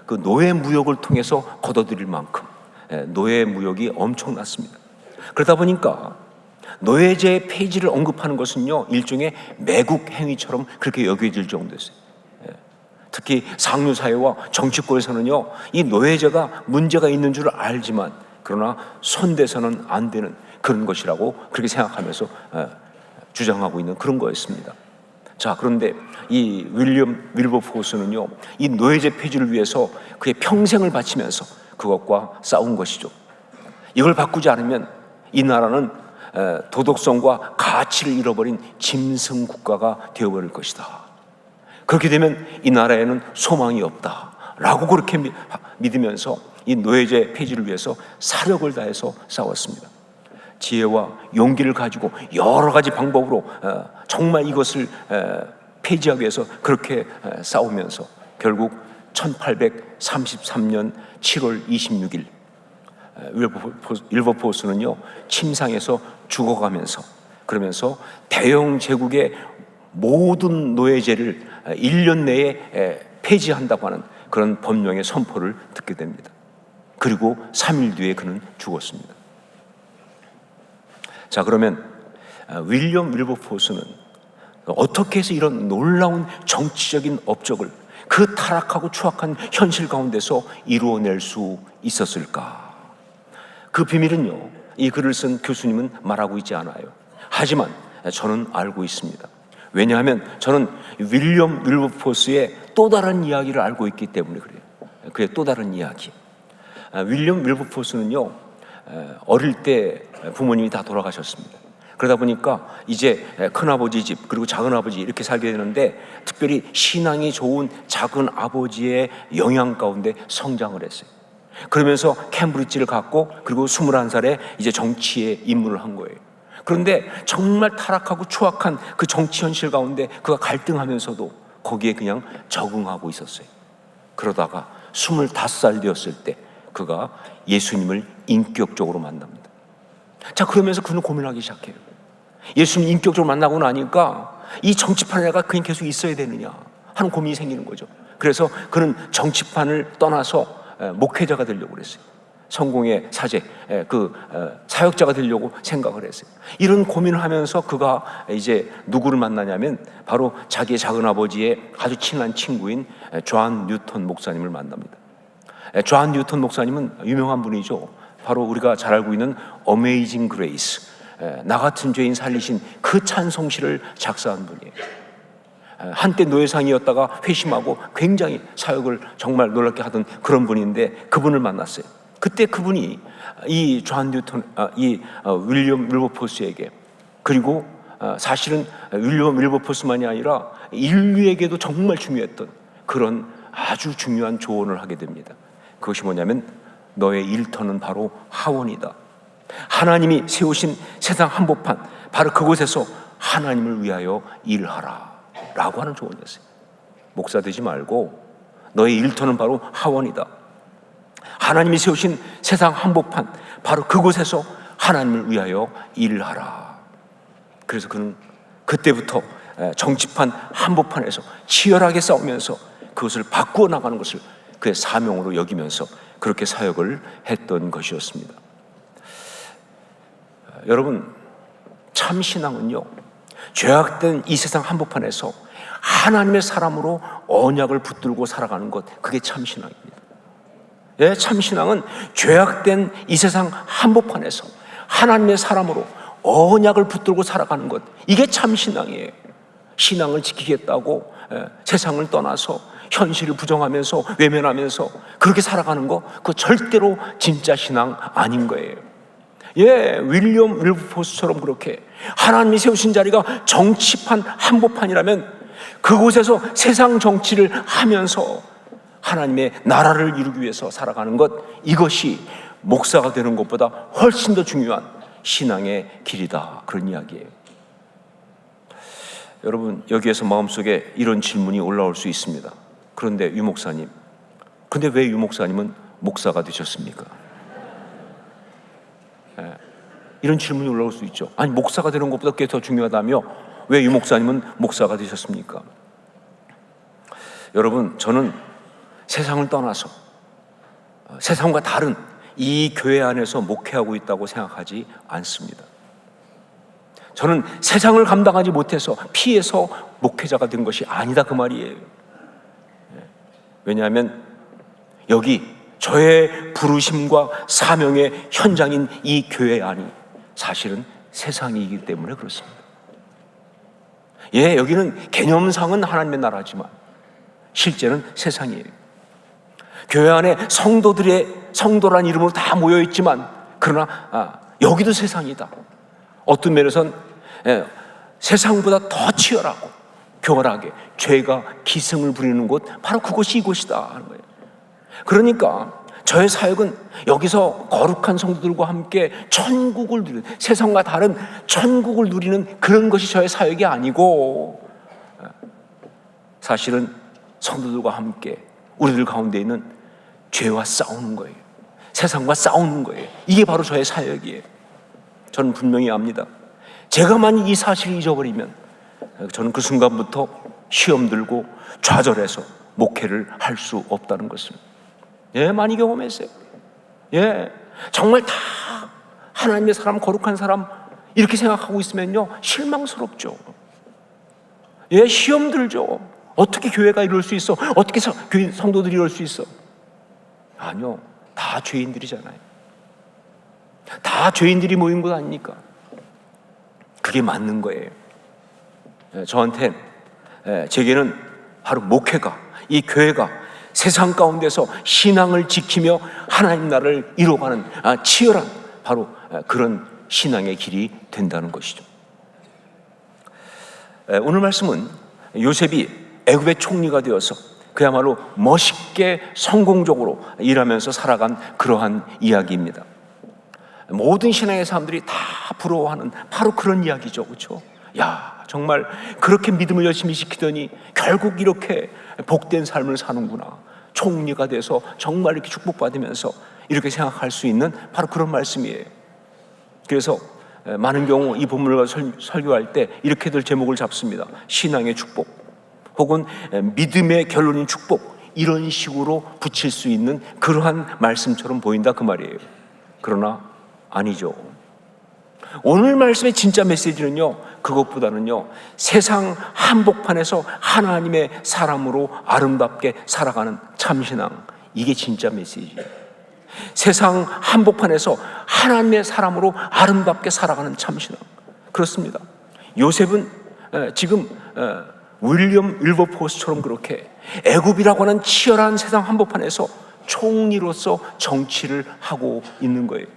그 노예 무역을 통해서 걷어들일 만큼 노예 무역이 엄청났습니다. 그러다 보니까 노예제 폐지를 언급하는 것은요, 일종의 매국 행위처럼 그렇게 여겨질 정도였어요. 특히 상류 사회와 정치권에서는요, 이 노예제가 문제가 있는 줄 알지만 그러나 손대서는 안 되는 그런 것이라고 그렇게 생각하면서 주장하고 있는 그런 거였습니다. 자, 그런데 이 윌리엄 윌버포스는요, 이 노예제 폐지를 위해서 그의 평생을 바치면서 그것과 싸운 것이죠. 이걸 바꾸지 않으면 이 나라는 도덕성과 가치를 잃어버린 짐승 국가가 되어버릴 것이다. 그렇게 되면 이 나라에는 소망이 없다라고 그렇게 믿으면서 이 노예제 폐지를 위해서 사력을 다해서 싸웠습니다. 지혜와 용기를 가지고 여러 가지 방법으로 정말 이것을 폐지하기 위해서 그렇게 싸우면서 결국 1833년 7월 26일 윌버포스는요, 침상에서 죽어가면서, 그러면서 대영 제국의 모든 노예제를 1년 내에 폐지한다고 하는 그런 법령의 선포를 듣게 됩니다. 그리고 3일 뒤에 그는 죽었습니다. 자, 그러면 윌리엄 윌버포스는 어떻게 해서 이런 놀라운 정치적인 업적을 그 타락하고 추악한 현실 가운데서 이루어낼 수 있었을까? 그 비밀은요, 이 글을 쓴 교수님은 말하고 있지 않아요. 하지만 저는 알고 있습니다. 왜냐하면 저는 윌리엄 윌버포스의 또 다른 이야기를 알고 있기 때문에 그래요. 그의 또 다른 이야기. 윌리엄 윌버포스는요, 어릴 때 부모님이 다 돌아가셨습니다. 그러다 보니까 이제 큰아버지 집 그리고 작은아버지 이렇게 살게 되는데, 특별히 신앙이 좋은 작은아버지의 영향 가운데 성장을 했어요. 그러면서 캠브리지를 갔고, 그리고 21살에 이제 정치에 입문을 한 거예요. 그런데 정말 타락하고 추악한 그 정치 현실 가운데 그가 갈등하면서도 거기에 그냥 적응하고 있었어요. 그러다가 25살 되었을 때 그가 예수님을 인격적으로 만납니다. 자, 그러면서 그는 고민하기 시작해요. 예수님 인격적으로 만나고 나니까 이 정치판에가 그냥 계속 있어야 되느냐 하는 고민이 생기는 거죠. 그래서 그는 정치판을 떠나서 목회자가 되려고 그랬어요. 성공의 사제, 사역자가 되려고 생각을 했어요. 이런 고민을 하면서 그가 이제 누구를 만나냐면 바로 자기의 작은아버지의 아주 친한 친구인 존 뉴턴 목사님을 만납니다. 존 뉴턴 목사님은 유명한 분이죠. 바로 우리가 잘 알고 있는 어메이징 그레이스, 나 같은 죄인 살리신 그 찬송시를 작사한 분이에요. 한때 노예상이었다가 회심하고 굉장히 사역을 정말 놀랍게 하던 그런 분인데, 그분을 만났어요. 그때 그분이 이 존 뉴턴, 윌리엄 윌버포스에게, 그리고 사실은 윌리엄 윌버포스만이 아니라 인류에게도 정말 중요했던 그런 아주 중요한 조언을 하게 됩니다. 그것이 뭐냐면, 너의 일터는 바로 하원이다. 하나님이 세우신 세상 한복판, 바로 그곳에서 하나님을 위하여 일하라 라고 하는 조언이었어요. 목사 되지 말고 너의 일터는 바로 하원이다. 하나님이 세우신 세상 한복판, 바로 그곳에서 하나님을 위하여 일하라. 그래서 그는 그때부터 정치판 한복판에서 치열하게 싸우면서 그것을 바꾸어 나가는 것을 그의 사명으로 여기면서 그렇게 사역을 했던 것이었습니다. 여러분, 참 신앙은요, 죄악된 이 세상 한복판에서 하나님의 사람으로 언약을 붙들고 살아가는 것, 그게 참 신앙입니다. 예, 참 신앙은 죄악된 이 세상 한복판에서 하나님의 사람으로 언약을 붙들고 살아가는 것, 이게 참 신앙이에요. 신앙을 지키겠다고 세상을 떠나서 현실을 부정하면서 외면하면서 그렇게 살아가는 거, 그거 절대로 진짜 신앙 아닌 거예요. 예, 윌리엄 윌버포스처럼 그렇게 하나님이 세우신 자리가 정치판 한복판이라면 그곳에서 세상 정치를 하면서 하나님의 나라를 이루기 위해서 살아가는 것, 이것이 목사가 되는 것보다 훨씬 더 중요한 신앙의 길이다, 그런 이야기예요. 여러분, 여기에서 마음속에 이런 질문이 올라올 수 있습니다. 그런데 유 목사님, 근데 왜 유 목사님은 목사가 되셨습니까? 이런 질문이 올라올 수 있죠. 아니, 목사가 되는 것보다 그게 더 중요하다며 왜 유 목사님은 목사가 되셨습니까? 여러분, 저는 세상을 떠나서 세상과 다른 이 교회 안에서 목회하고 있다고 생각하지 않습니다. 저는 세상을 감당하지 못해서 피해서 목회자가 된 것이 아니다, 그 말이에요. 왜냐하면 여기 저의 부르심과 사명의 현장인 이 교회 안이 사실은 세상이기 때문에 그렇습니다. 예, 여기는 개념상은 하나님의 나라지만 실제는 세상이에요. 교회 안에 성도란 이름으로 다 모여 있지만, 그러나 여기도 세상이다. 어떤 면에선 세상보다 더 치열하고 교활하게 죄가 기승을 부리는 곳, 바로 그곳이 이곳이다 하는 거예요. 그러니까 저의 사역은 여기서 거룩한 성도들과 함께 천국을 누리는, 세상과 다른 천국을 누리는 그런 것이 저의 사역이 아니고, 사실은 성도들과 함께 우리들 가운데 있는 죄와 싸우는 거예요. 세상과 싸우는 거예요. 이게 바로 저의 사역이에요. 저는 분명히 압니다. 제가 만약 이 사실을 잊어버리면 저는 그 순간부터 시험 들고 좌절해서 목회를 할 수 없다는 것을, 예, 많이 경험했어요. 예, 정말 다 하나님의 사람, 거룩한 사람 이렇게 생각하고 있으면요, 실망스럽죠. 예, 시험 들죠. 어떻게 교회가 이럴 수 있어? 어떻게 교회 성도들이 이럴 수 있어? 아니요, 다 죄인들이잖아요. 다 죄인들이 모인 것 아닙니까? 그게 맞는 거예요. 저한테, 제게는 바로 목회가, 이 교회가 세상 가운데서 신앙을 지키며 하나님 나라를 이루어가는 치열한 바로 그런 신앙의 길이 된다는 것이죠. 오늘 말씀은 요셉이 애굽의 총리가 되어서 그야말로 멋있게 성공적으로 일하면서 살아간 그러한 이야기입니다. 모든 신앙의 사람들이 다 부러워하는 바로 그런 이야기죠. 그렇죠? 야, 정말 그렇게 믿음을 열심히 지키더니 결국 이렇게 복된 삶을 사는구나. 총리가 돼서 정말 이렇게 축복받으면서 이렇게 생각할 수 있는 바로 그런 말씀이에요. 그래서 많은 경우 이 본문을 설교할 때 이렇게들 제목을 잡습니다. 신앙의 축복, 혹은 믿음의 결론인 축복, 이런 식으로 붙일 수 있는 그러한 말씀처럼 보인다 그 말이에요. 그러나 아니죠. 오늘 말씀의 진짜 메시지는요, 그것보다는요, 세상 한복판에서 하나님의 사람으로 아름답게 살아가는 참신앙, 이게 진짜 메시지예요. 세상 한복판에서 하나님의 사람으로 아름답게 살아가는 참신앙. 그렇습니다. 요셉은 지금 윌리엄 윌버포스처럼 그렇게 애굽이라고 하는 치열한 세상 한복판에서 총리로서 정치를 하고 있는 거예요.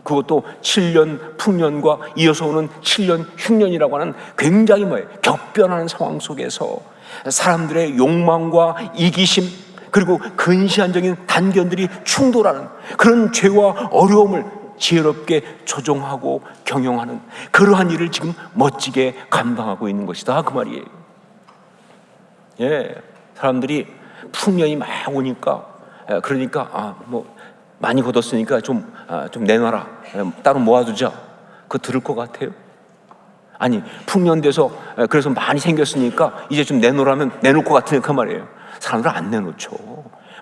그것도 7년 풍년과 이어서 오는 7년 흉년이라고 하는 굉장히 격변하는 상황 속에서 사람들의 욕망과 이기심, 그리고 근시안적인 단견들이 충돌하는 그런 죄와 어려움을 지혜롭게 조정하고 경영하는 그러한 일을 지금 멋지게 감당하고 있는 것이다 그 말이에요. 예, 사람들이 풍년이 막 오니까, 그러니까 많이 걷었으니까 좀 내놔라, 따로 모아두자, 그거 들을 것 같아요? 아니, 풍년 돼서 그래서 많이 생겼으니까 이제 좀 내놓으라면 내놓을 것 같으니까 말이에요. 사람들은 안 내놓죠.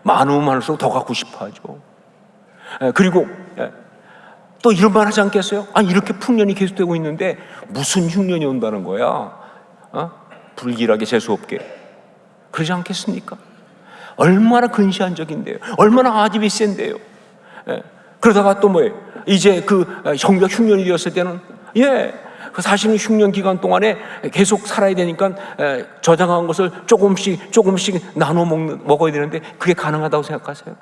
많으면 많을수록 더 갖고 싶어 하죠. 그리고 또 이런 말 하지 않겠어요? 아니, 이렇게 풍년이 계속되고 있는데 무슨 흉년이 온다는 거야? 불길하게 재수없게. 그러지 않겠습니까? 얼마나 근시안적인데요, 얼마나 아집이 센데요. 그러다가 또 이제 그 정작 흉년이 되었을 때는 그 사실은 흉년 기간 동안에 계속 살아야 되니까 저장한 것을 조금씩 나눠 먹어야 되는데 그게 가능하다고 생각하세요?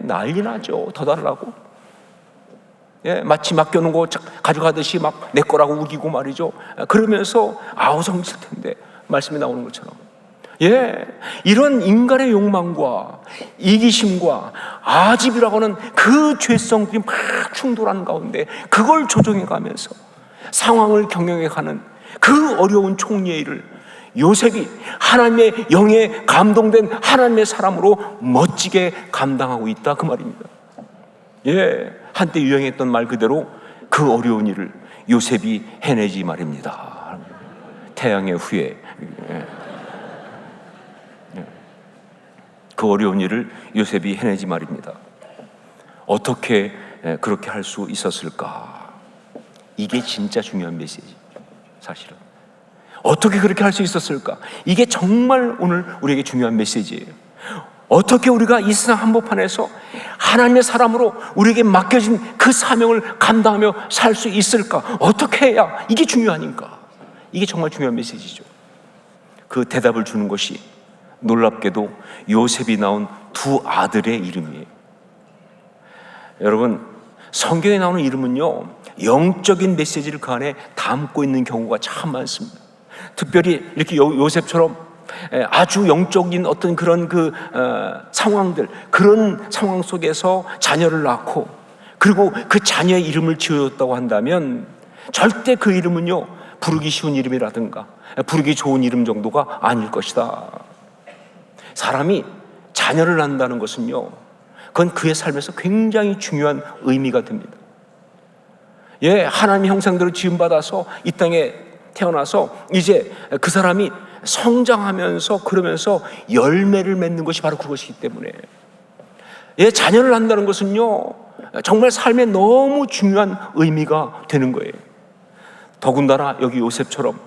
난리 나죠. 더 달라고. 마치 맡겨놓은 거 가져가듯이 막 내 거라고 우기고 말이죠. 그러면서 아우성칠 텐데, 말씀이 나오는 것처럼. 이런 인간의 욕망과 이기심과 아집이라고 하는 그 죄성들이 막 충돌하는 가운데 그걸 조정해 가면서 상황을 경영해 가는 그 어려운 총리의 일을 요셉이 하나님의 영에 감동된 하나님의 사람으로 멋지게 감당하고 있다 그 말입니다. 한때 유행했던 말 그대로 그 어려운 일을 요셉이 해내지 말입니다. 태양의 후예. 그 어려운 일을 요셉이 해내지 말입니다. 어떻게 그렇게 할 수 있었을까? 이게 진짜 중요한 메시지. 사실은 어떻게 그렇게 할 수 있었을까? 이게 정말 오늘 우리에게 중요한 메시지예요. 어떻게 우리가 이 세상 한복판에서 하나님의 사람으로 우리에게 맡겨진 그 사명을 감당하며 살 수 있을까? 어떻게 해야? 이게 중요하니까. 이게 정말 중요한 메시지죠. 그 대답을 주는 것이 놀랍게도 요셉이 낳은 두 아들의 이름이에요. 여러분, 성경에 나오는 이름은요, 영적인 메시지를 그 안에 담고 있는 경우가 참 많습니다. 특별히 이렇게 요셉처럼 아주 영적인 어떤 그런 상황들, 그런 상황 속에서 자녀를 낳고 그리고 그 자녀의 이름을 지어줬다고 한다면 절대 그 이름은요, 부르기 쉬운 이름이라든가 부르기 좋은 이름 정도가 아닐 것이다. 사람이 자녀를 낳는다는 것은요, 그건 그의 삶에서 굉장히 중요한 의미가 됩니다. 하나님의 형상대로 지음받아서 이 땅에 태어나서 이제 그 사람이 성장하면서 그러면서 열매를 맺는 것이 바로 그것이기 때문에 자녀를 낳는다는 것은요, 정말 삶에 너무 중요한 의미가 되는 거예요. 더군다나 여기 요셉처럼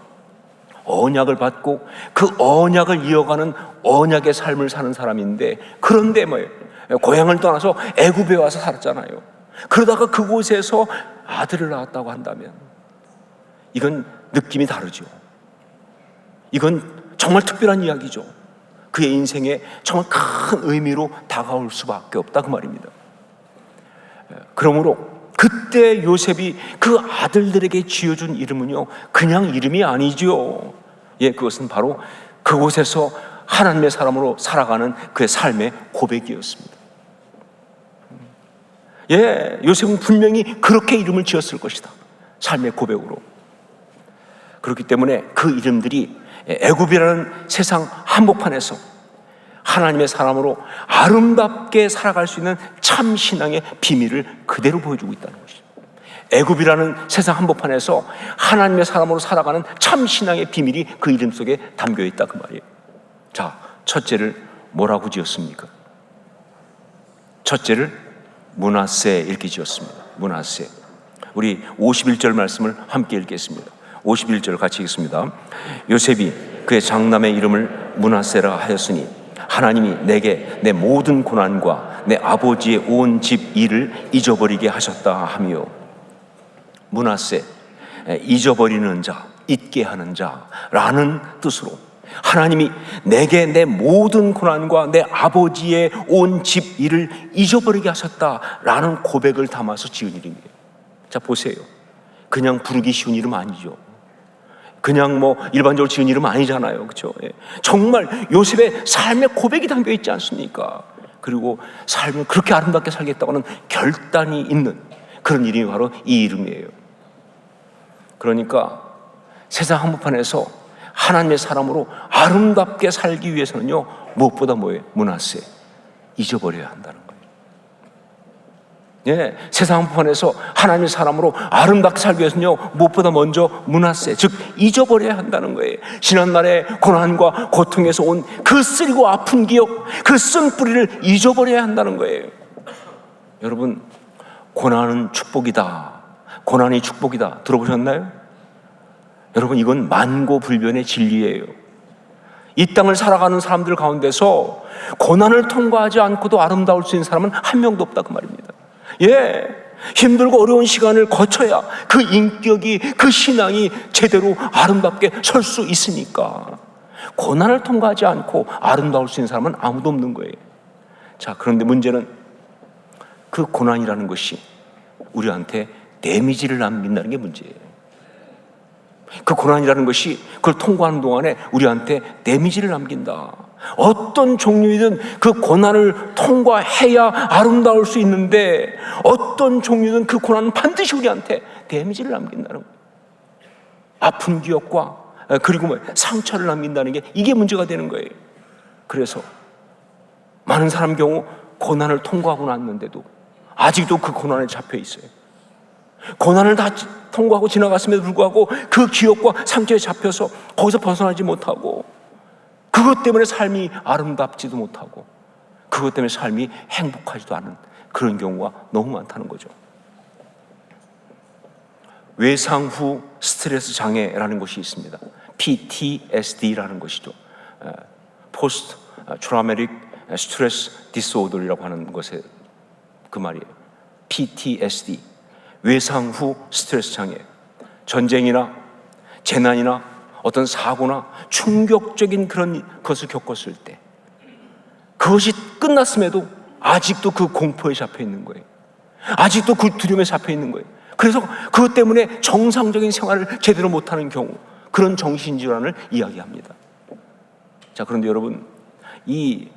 언약을 받고 그 언약을 이어가는 언약의 삶을 사는 사람인데, 그런데 고향을 떠나서 애굽에 와서 살았잖아요. 그러다가 그곳에서 아들을 낳았다고 한다면 이건 느낌이 다르죠. 이건 정말 특별한 이야기죠. 그의 인생에 정말 큰 의미로 다가올 수밖에 없다 그 말입니다. 그러므로 그때 요셉이 그 아들들에게 지어준 이름은요, 그냥 이름이 아니죠. 예, 그것은 바로 그곳에서 하나님의 사람으로 살아가는 그의 삶의 고백이었습니다. 예, 요셉은 분명히 그렇게 이름을 지었을 것이다. 삶의 고백으로. 그렇기 때문에 그 이름들이 애굽이라는 세상 한복판에서 하나님의 사람으로 아름답게 살아갈 수 있는 참 신앙의 비밀을 그대로 보여주고 있다는 것이죠. 애굽이라는 세상 한복판에서 하나님의 사람으로 살아가는 참 신앙의 비밀이 그 이름 속에 담겨 있다 그 말이에요. 자, 첫째를 뭐라고 지었습니까? 첫째를 므낫세 이렇게 지었습니다. 므낫세. 우리 51절 말씀을 함께 읽겠습니다. 51절 같이 읽습니다. 요셉이 그의 장남의 이름을 므낫세라 하였으니 하나님이 내게 내 모든 고난과 내 아버지의 온 집 일을 잊어버리게 하셨다 하며, 므낫세, 잊어버리는 자, 잊게 하는 자라는 뜻으로 하나님이 내게 내 모든 고난과 내 아버지의 온 집 일을 잊어버리게 하셨다라는 고백을 담아서 지은 이름이에요. 자, 보세요. 그냥 부르기 쉬운 이름 아니죠. 그냥 뭐 일반적으로 지은 이름 아니잖아요. 그렇죠? 예. 정말 요셉의 삶의 고백이 담겨 있지 않습니까? 그리고 삶을 그렇게 아름답게 살겠다고는 결단이 있는 그런 이름이 바로 이 이름이에요. 그러니까 세상 한복판에서 하나님의 사람으로 아름답게 살기 위해서는요, 무엇보다 뭐예요? 므낫세, 잊어버려야 한다는 거예요. 예, 세상 한복판에서 하나님의 사람으로 아름답게 살기 위해서는요, 무엇보다 먼저 므낫세, 즉 잊어버려야 한다는 거예요. 지난날의 고난과 고통에서 온 그 쓰리고 아픈 기억, 그 쓴 뿌리를 잊어버려야 한다는 거예요. 여러분, 고난은 축복이다, 고난이 축복이다 들어보셨나요? 여러분, 이건 만고불변의 진리예요. 이 땅을 살아가는 사람들 가운데서 고난을 통과하지 않고도 아름다울 수 있는 사람은 한 명도 없다 그 말입니다. 예, 힘들고 어려운 시간을 거쳐야 그 인격이, 그 신앙이 제대로 아름답게 설 수 있으니까 고난을 통과하지 않고 아름다울 수 있는 사람은 아무도 없는 거예요. 자, 그런데 문제는 그 고난이라는 것이 우리한테 데미지를 남긴다는 게 문제예요. 그 고난이라는 것이 그걸 통과하는 동안에 우리한테 데미지를 남긴다. 어떤 종류이든 그 고난을 통과해야 아름다울 수 있는데, 어떤 종류든 그 고난은 반드시 우리한테 데미지를 남긴다는 거예요. 아픈 기억과 그리고 뭐 상처를 남긴다는 게 이게 문제가 되는 거예요. 그래서 많은 사람 경우 고난을 통과하고 났는데도 아직도 그 고난에 잡혀 있어요. 고난을 다 통과하고 지나갔음에도 불구하고 그 기억과 상처에 잡혀서 거기서 벗어나지 못하고, 그것 때문에 삶이 아름답지도 못하고, 그것 때문에 삶이 행복하지도 않은 그런 경우가 너무 많다는 거죠. 외상 후 스트레스 장애라는 것이 있습니다. PTSD라는 것이죠. Post Traumatic Stress Disorder이라고 하는 것의 그 말이에요. PTSD, 외상 후 스트레스 장애. 전쟁이나 재난이나 어떤 사고나 충격적인 그런 것을 겪었을 때, 그것이 끝났음에도 아직도 그 공포에 잡혀 있는 거예요. 아직도 그 두려움에 잡혀 있는 거예요. 그래서 그것 때문에 정상적인 생활을 제대로 못하는 경우, 그런 정신질환을 이야기합니다. 자, 그런데 여러분, 이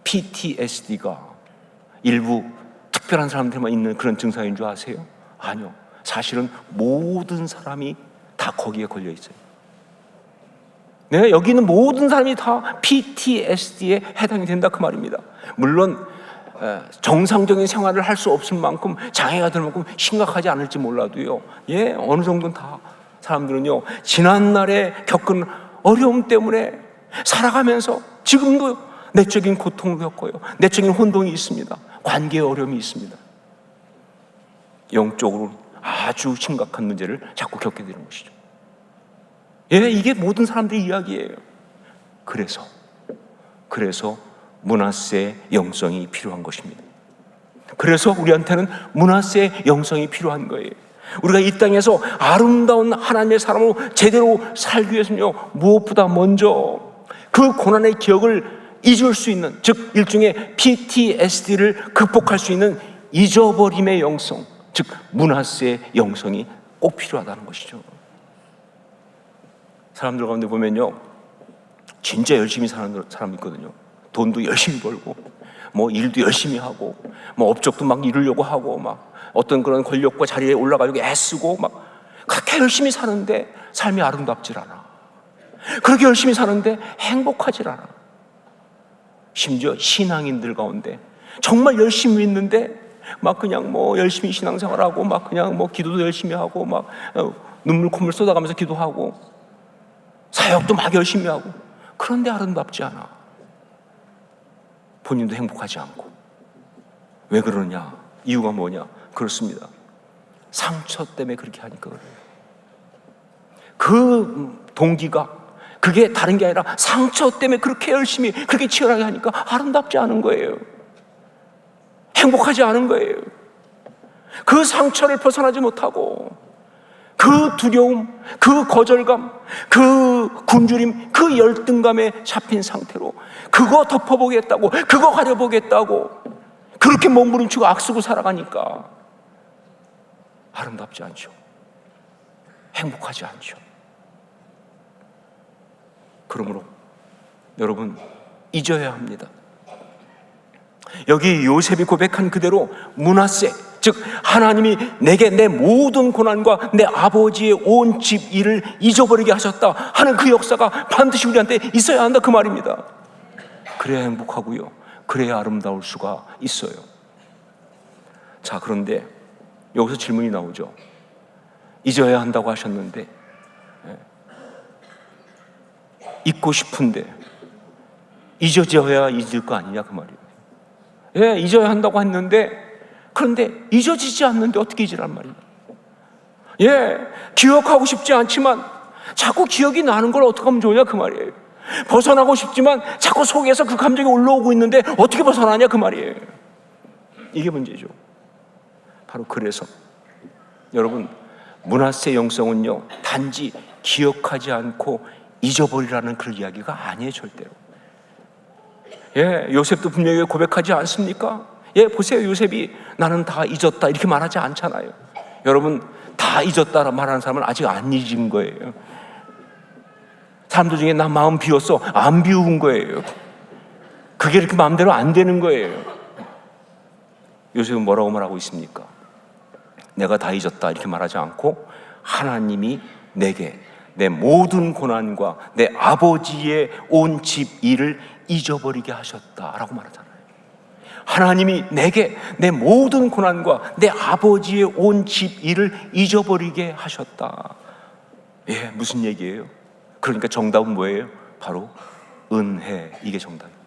PTSD가 일부 특별한 사람들만 있는 그런 증상인 줄 아세요? 아니요. 사실은 모든 사람이 다 거기에 걸려 있어요. 네, 여기 있는 모든 사람이 다 PTSD에 해당이 된다 그 말입니다. 물론 정상적인 생활을 할 수 없을 만큼, 장애가 될 만큼 심각하지 않을지 몰라도요, 예, 어느 정도는 다 사람들은요, 지난날에 겪은 어려움 때문에 살아가면서 지금도 내적인 고통을 겪어요. 내적인 혼동이 있습니다. 관계의 어려움이 있습니다. 영적으로 아주 심각한 문제를 자꾸 겪게 되는 것이죠. 예, 이게 모든 사람들의 이야기예요. 그래서 므낫세의 영성이 필요한 것입니다. 그래서 우리한테는 므낫세의 영성이 필요한 거예요. 우리가 이 땅에서 아름다운 하나님의 사람으로 제대로 살기 위해서는요, 무엇보다 먼저 그 고난의 기억을 잊을 수 있는, 즉 일종의 PTSD를 극복할 수 있는 잊어버림의 영성, 즉 므낫세의 영성이 꼭 필요하다는 것이죠. 사람들 가운데 보면요, 진짜 열심히 사는 사람 있거든요. 돈도 열심히 벌고, 뭐 일도 열심히 하고, 뭐 업적도 막 이루려고 하고, 막 어떤 그런 권력과 자리에 올라가려고 애쓰고, 막 그렇게 열심히 사는데 삶이 아름답질 않아. 그렇게 열심히 사는데 행복하질 않아. 심지어 신앙인들 가운데 정말 열심히 믿는데 막 그냥 뭐 열심히 신앙생활하고, 막 그냥 뭐 기도도 열심히 하고, 막 눈물 콧물 쏟아가면서 기도하고, 사역도 막 열심히 하고, 그런데 아름답지 않아. 본인도 행복하지 않고. 왜 그러냐? 이유가 뭐냐? 그렇습니다. 상처 때문에 그렇게 하니까 그래요. 그 동기가 그게 다른 게 아니라 상처 때문에 그렇게 열심히, 그렇게 치열하게 하니까 아름답지 않은 거예요. 행복하지 않은 거예요. 그 상처를 벗어나지 못하고, 그 두려움, 그 거절감, 그 굶주림, 그 열등감에 잡힌 상태로 그거 덮어보겠다고, 그거 가려보겠다고 그렇게 몸부림치고 악쓰고 살아가니까 아름답지 않죠. 행복하지 않죠. 그러므로 여러분, 잊어야 합니다. 여기 요셉이 고백한 그대로 므낫세, 즉 하나님이 내게 내 모든 고난과 내 아버지의 온 집 일을 잊어버리게 하셨다 하는 그 역사가 반드시 우리한테 있어야 한다, 그 말입니다. 그래야 행복하고요, 그래야 아름다울 수가 있어요. 자, 그런데 여기서 질문이 나오죠. 잊어야 한다고 하셨는데, 잊고 싶은데 잊어져야 잊을 거 아니냐, 그 말이에요. 예, 잊어야 한다고 했는데, 그런데 잊어지지 않는데 어떻게 잊으란 말이에요. 예, 기억하고 싶지 않지만 자꾸 기억이 나는 걸 어떻게 하면 좋으냐, 그 말이에요. 벗어나고 싶지만 자꾸 속에서 그 감정이 올라오고 있는데 어떻게 벗어나냐, 그 말이에요. 이게 문제죠. 바로 그래서 여러분, 므낫세 영성은요, 단지 기억하지 않고 잊어버리라는 그런 이야기가 아니에요, 절대로. 예, 요셉도 분명히 고백하지 않습니까? 예, 보세요. 요셉이 나는 다 잊었다 이렇게 말하지 않잖아요. 여러분, 다 잊었다라 말하는 사람은 아직 안 잊은 거예요. 사람들 중에 나 마음 비웠어, 안 비운 거예요. 그게 이렇게 마음대로 안 되는 거예요. 요셉은 뭐라고 말하고 있습니까? 내가 다 잊었다 이렇게 말하지 않고, 하나님이 내게 내 모든 고난과 내 아버지의 온 집 일을 잊어버리게 하셨다라고 말하잖아요. 하나님이 내게 내 모든 고난과 내 아버지의 온 집 일을 잊어버리게 하셨다. 예, 무슨 얘기예요? 그러니까 정답은 뭐예요? 바로 은혜. 이게 정답입니다.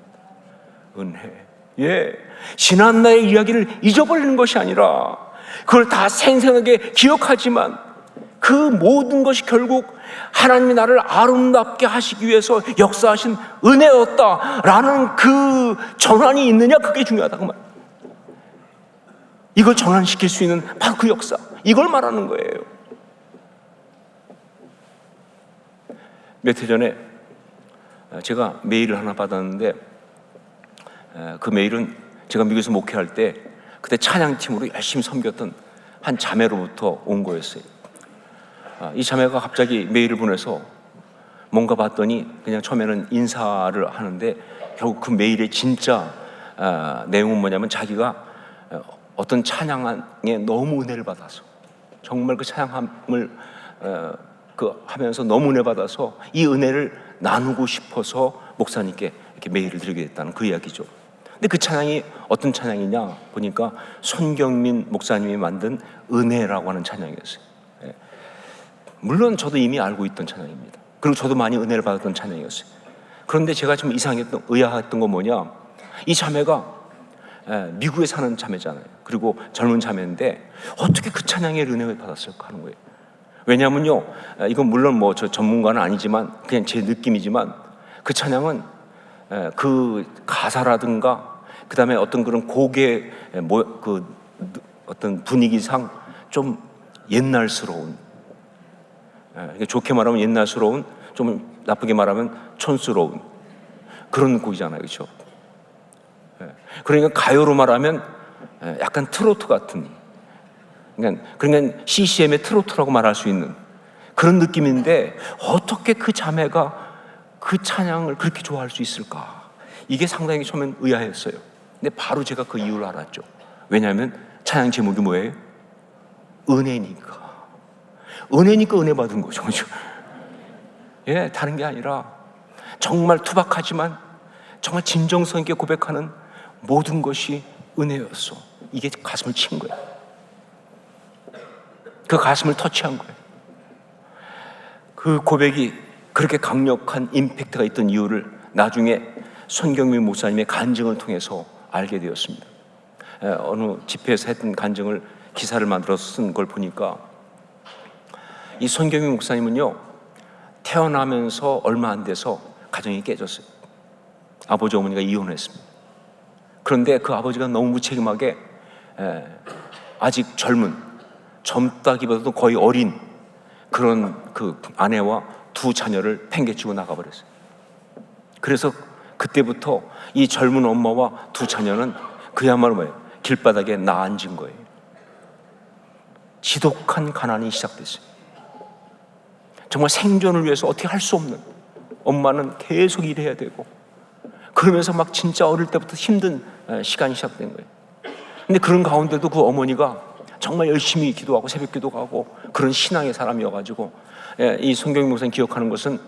은혜. 예, 지난날의 이야기를 잊어버리는 것이 아니라 그걸 다 생생하게 기억하지만 그 모든 것이 결국 하나님이 나를 아름답게 하시기 위해서 역사하신 은혜였다라는 그 전환이 있느냐, 그게 중요하다고 말. 이걸 전환시킬 수 있는 바로 그 역사, 이걸 말하는 거예요. 몇 해 전에 제가 메일을 하나 받았는데, 그 메일은 제가 미국에서 목회할 때 그때 찬양팀으로 열심히 섬겼던 한 자매로부터 온 거였어요. 이 자매가 갑자기 메일을 보내서 뭔가 봤더니 그냥 처음에는 인사를 하는데, 결국 그 메일의 진짜 내용은 뭐냐면, 자기가 어떤 찬양에 너무 은혜를 받아서, 정말 그 찬양함을 하면서 너무 은혜 받아서 이 은혜를 나누고 싶어서 목사님께 이렇게 메일을 드리게 됐다는 그 이야기죠. 근데 그 찬양이 어떤 찬양이냐 보니까 손경민 목사님이 만든 은혜라고 하는 찬양이었어요. 물론 저도 이미 알고 있던 찬양입니다. 그리고 저도 많이 은혜를 받았던 찬양이었어요. 그런데 제가 좀 의아했던 건 뭐냐, 이 자매가 미국에 사는 자매잖아요. 그리고 젊은 자매인데 어떻게 그 찬양의 은혜를 받았을까 하는 거예요. 왜냐하면요, 이건 물론 뭐 저 전문가는 아니지만 그냥 제 느낌이지만, 그 찬양은 그 가사라든가 그 다음에 어떤 그런 곡의 어떤 분위기상 좀 옛날스러운, 좋게 말하면 옛날스러운, 좀 나쁘게 말하면 촌스러운 그런 곡이잖아요, 그렇죠? 그러니까 가요로 말하면 약간 트로트 같은, 그러니까 CCM의 트로트라고 말할 수 있는 그런 느낌인데 어떻게 그 자매가 그 찬양을 그렇게 좋아할 수 있을까? 이게 상당히 처음엔 의아했어요. 근데 바로 제가 그 이유를 알았죠. 왜냐하면 찬양 제목이 뭐예요? 은혜니까. 은혜니까 은혜 받은 거죠, 그렇죠? 예, 다른 게 아니라 정말 투박하지만 정말 진정성 있게 고백하는 모든 것이 은혜였어. 이게 가슴을 친 거예요. 그 가슴을 터치한 거예요. 그 고백이 그렇게 강력한 임팩트가 있던 이유를 나중에 손경민 목사님의 간증을 통해서 알게 되었습니다. 어느 집회에서 했던 간증을 기사를 만들어서 쓴 걸 보니까 이 손경민 목사님은요, 태어나면서 얼마 안 돼서 가정이 깨졌어요. 아버지 어머니가 이혼했습니다. 그런데 그 아버지가 너무 무책임하게 아직 젊다기보다도 거의 어린 그런 그 아내와 두 자녀를 팽개치고 나가버렸어요. 그래서 그때부터 이 젊은 엄마와 두 자녀는 그야말로 뭐예요? 길바닥에 나앉은 거예요. 지독한 가난이 시작됐어요. 정말 생존을 위해서 어떻게 할 수 없는, 엄마는 계속 일해야 되고, 그러면서 막 진짜 어릴 때부터 힘든 시간이 시작된 거예요. 근데 그런 가운데도 그 어머니가 정말 열심히 기도하고 새벽 기도 가고 그런 신앙의 사람이어가지고, 이 손경민 목사님 기억하는 것은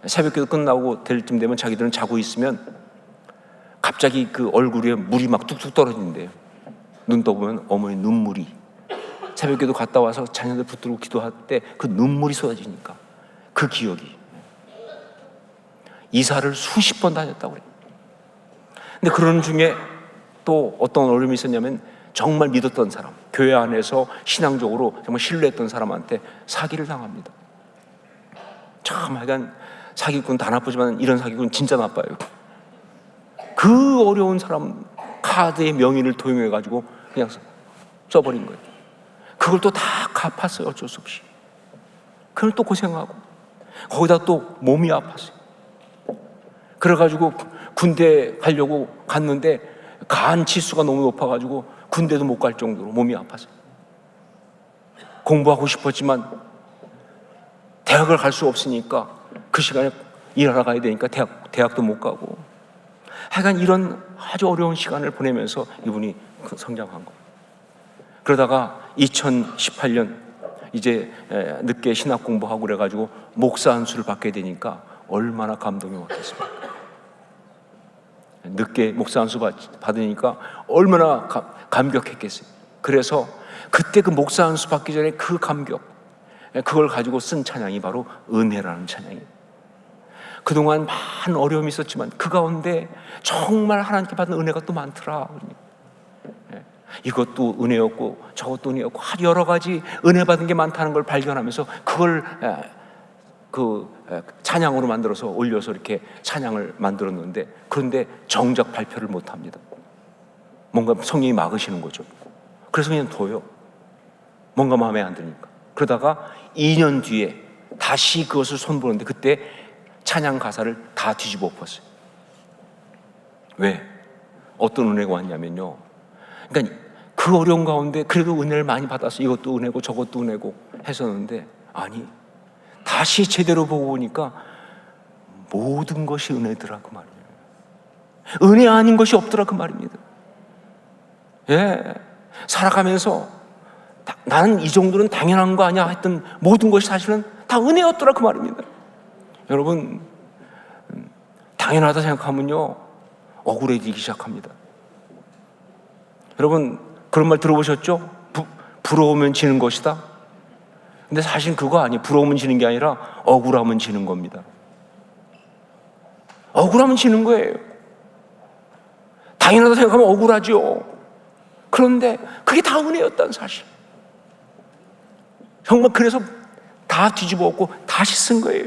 새벽 기도 끝나고 될 쯤 되면 자기들은 자고 있으면 갑자기 그 얼굴에 물이 막 뚝뚝 떨어진대요. 눈 떠보면 어머니 눈물이, 새벽 기도 갔다 와서 자녀들 붙들고 기도할 때 그 눈물이 쏟아지니까 그 기억이. 이사를 수십 번 다녔다고 그래요. 근데 그런 중에 또 어떤 어려움이 있었냐면 정말 믿었던 사람, 교회 안에서 신앙적으로 정말 신뢰했던 사람한테 사기를 당합니다. 참 하여간 사기꾼 다 나쁘지만 이런 사기꾼 진짜 나빠요. 그 어려운 사람 카드의 명의를 도용해가지고 그냥 써버린 거예요. 그걸 또 다 갚았어요. 어쩔 수 없이. 그걸 또 고생하고 거기다 또 몸이 아팠어요. 그래가지고 군대 가려고 갔는데 간 지수가 너무 높아가지고 군대도 못 갈 정도로 몸이 아팠어요. 공부하고 싶었지만 대학을 갈 수 없으니까 그 시간에 일하러 가야 되니까 대학도 못 가고, 하여간 이런 아주 어려운 시간을 보내면서 이분이 성장한 거예요. 그러다가 2018년 이제 늦게 신학 공부하고 그래가지고 목사 안수를 받게 되니까 얼마나 감동이 왔겠습니까? 늦게 목사 안수 받으니까 얼마나 감격했겠어요. 그래서 그때 그 목사 안수 받기 전에 그 감격, 그걸 가지고 쓴 찬양이 바로 은혜라는 찬양이에요. 그동안 많은 어려움이 있었지만 그 가운데 정말 하나님께 받은 은혜가 또 많더라. 이것도 은혜였고 저것도 은혜였고 아주 여러 가지 은혜 받은 게 많다는 걸 발견하면서 그걸 찬양으로 만들어서 올려서 이렇게 찬양을 만들었는데, 그런데 정작 발표를 못합니다. 뭔가 성령이 막으시는 거죠. 그래서 그냥 둬요. 뭔가 마음에 안 드니까. 그러다가 2년 뒤에 다시 그것을 손보는데 그때 찬양 가사를 다 뒤집어 엎었어요. 왜? 어떤 은혜가 왔냐면요, 그러니까 그 어려운 가운데 그래도 은혜를 많이 받아서 이것도 은혜고 저것도 은혜고 했었는데, 아니 다시 제대로 보고 보니까 모든 것이 은혜더라 그 말이에요. 은혜 아닌 것이 없더라 그 말입니다. 예, 살아가면서 나는 이 정도는 당연한 거 아니야 했던 모든 것이 사실은 다 은혜였더라 그 말입니다. 여러분, 당연하다 생각하면요 억울해지기 시작합니다. 여러분 그런 말 들어보셨죠? 부러우면 지는 것이다. 근데 사실 그거 아니에요. 부러우면 지는 게 아니라 억울하면 지는 겁니다. 억울하면 지는 거예요. 당연하다 생각하면 억울하죠. 그런데 그게 다 은혜였다는 사실. 정말 그래서 다 뒤집어 엎고 다시 쓴 거예요.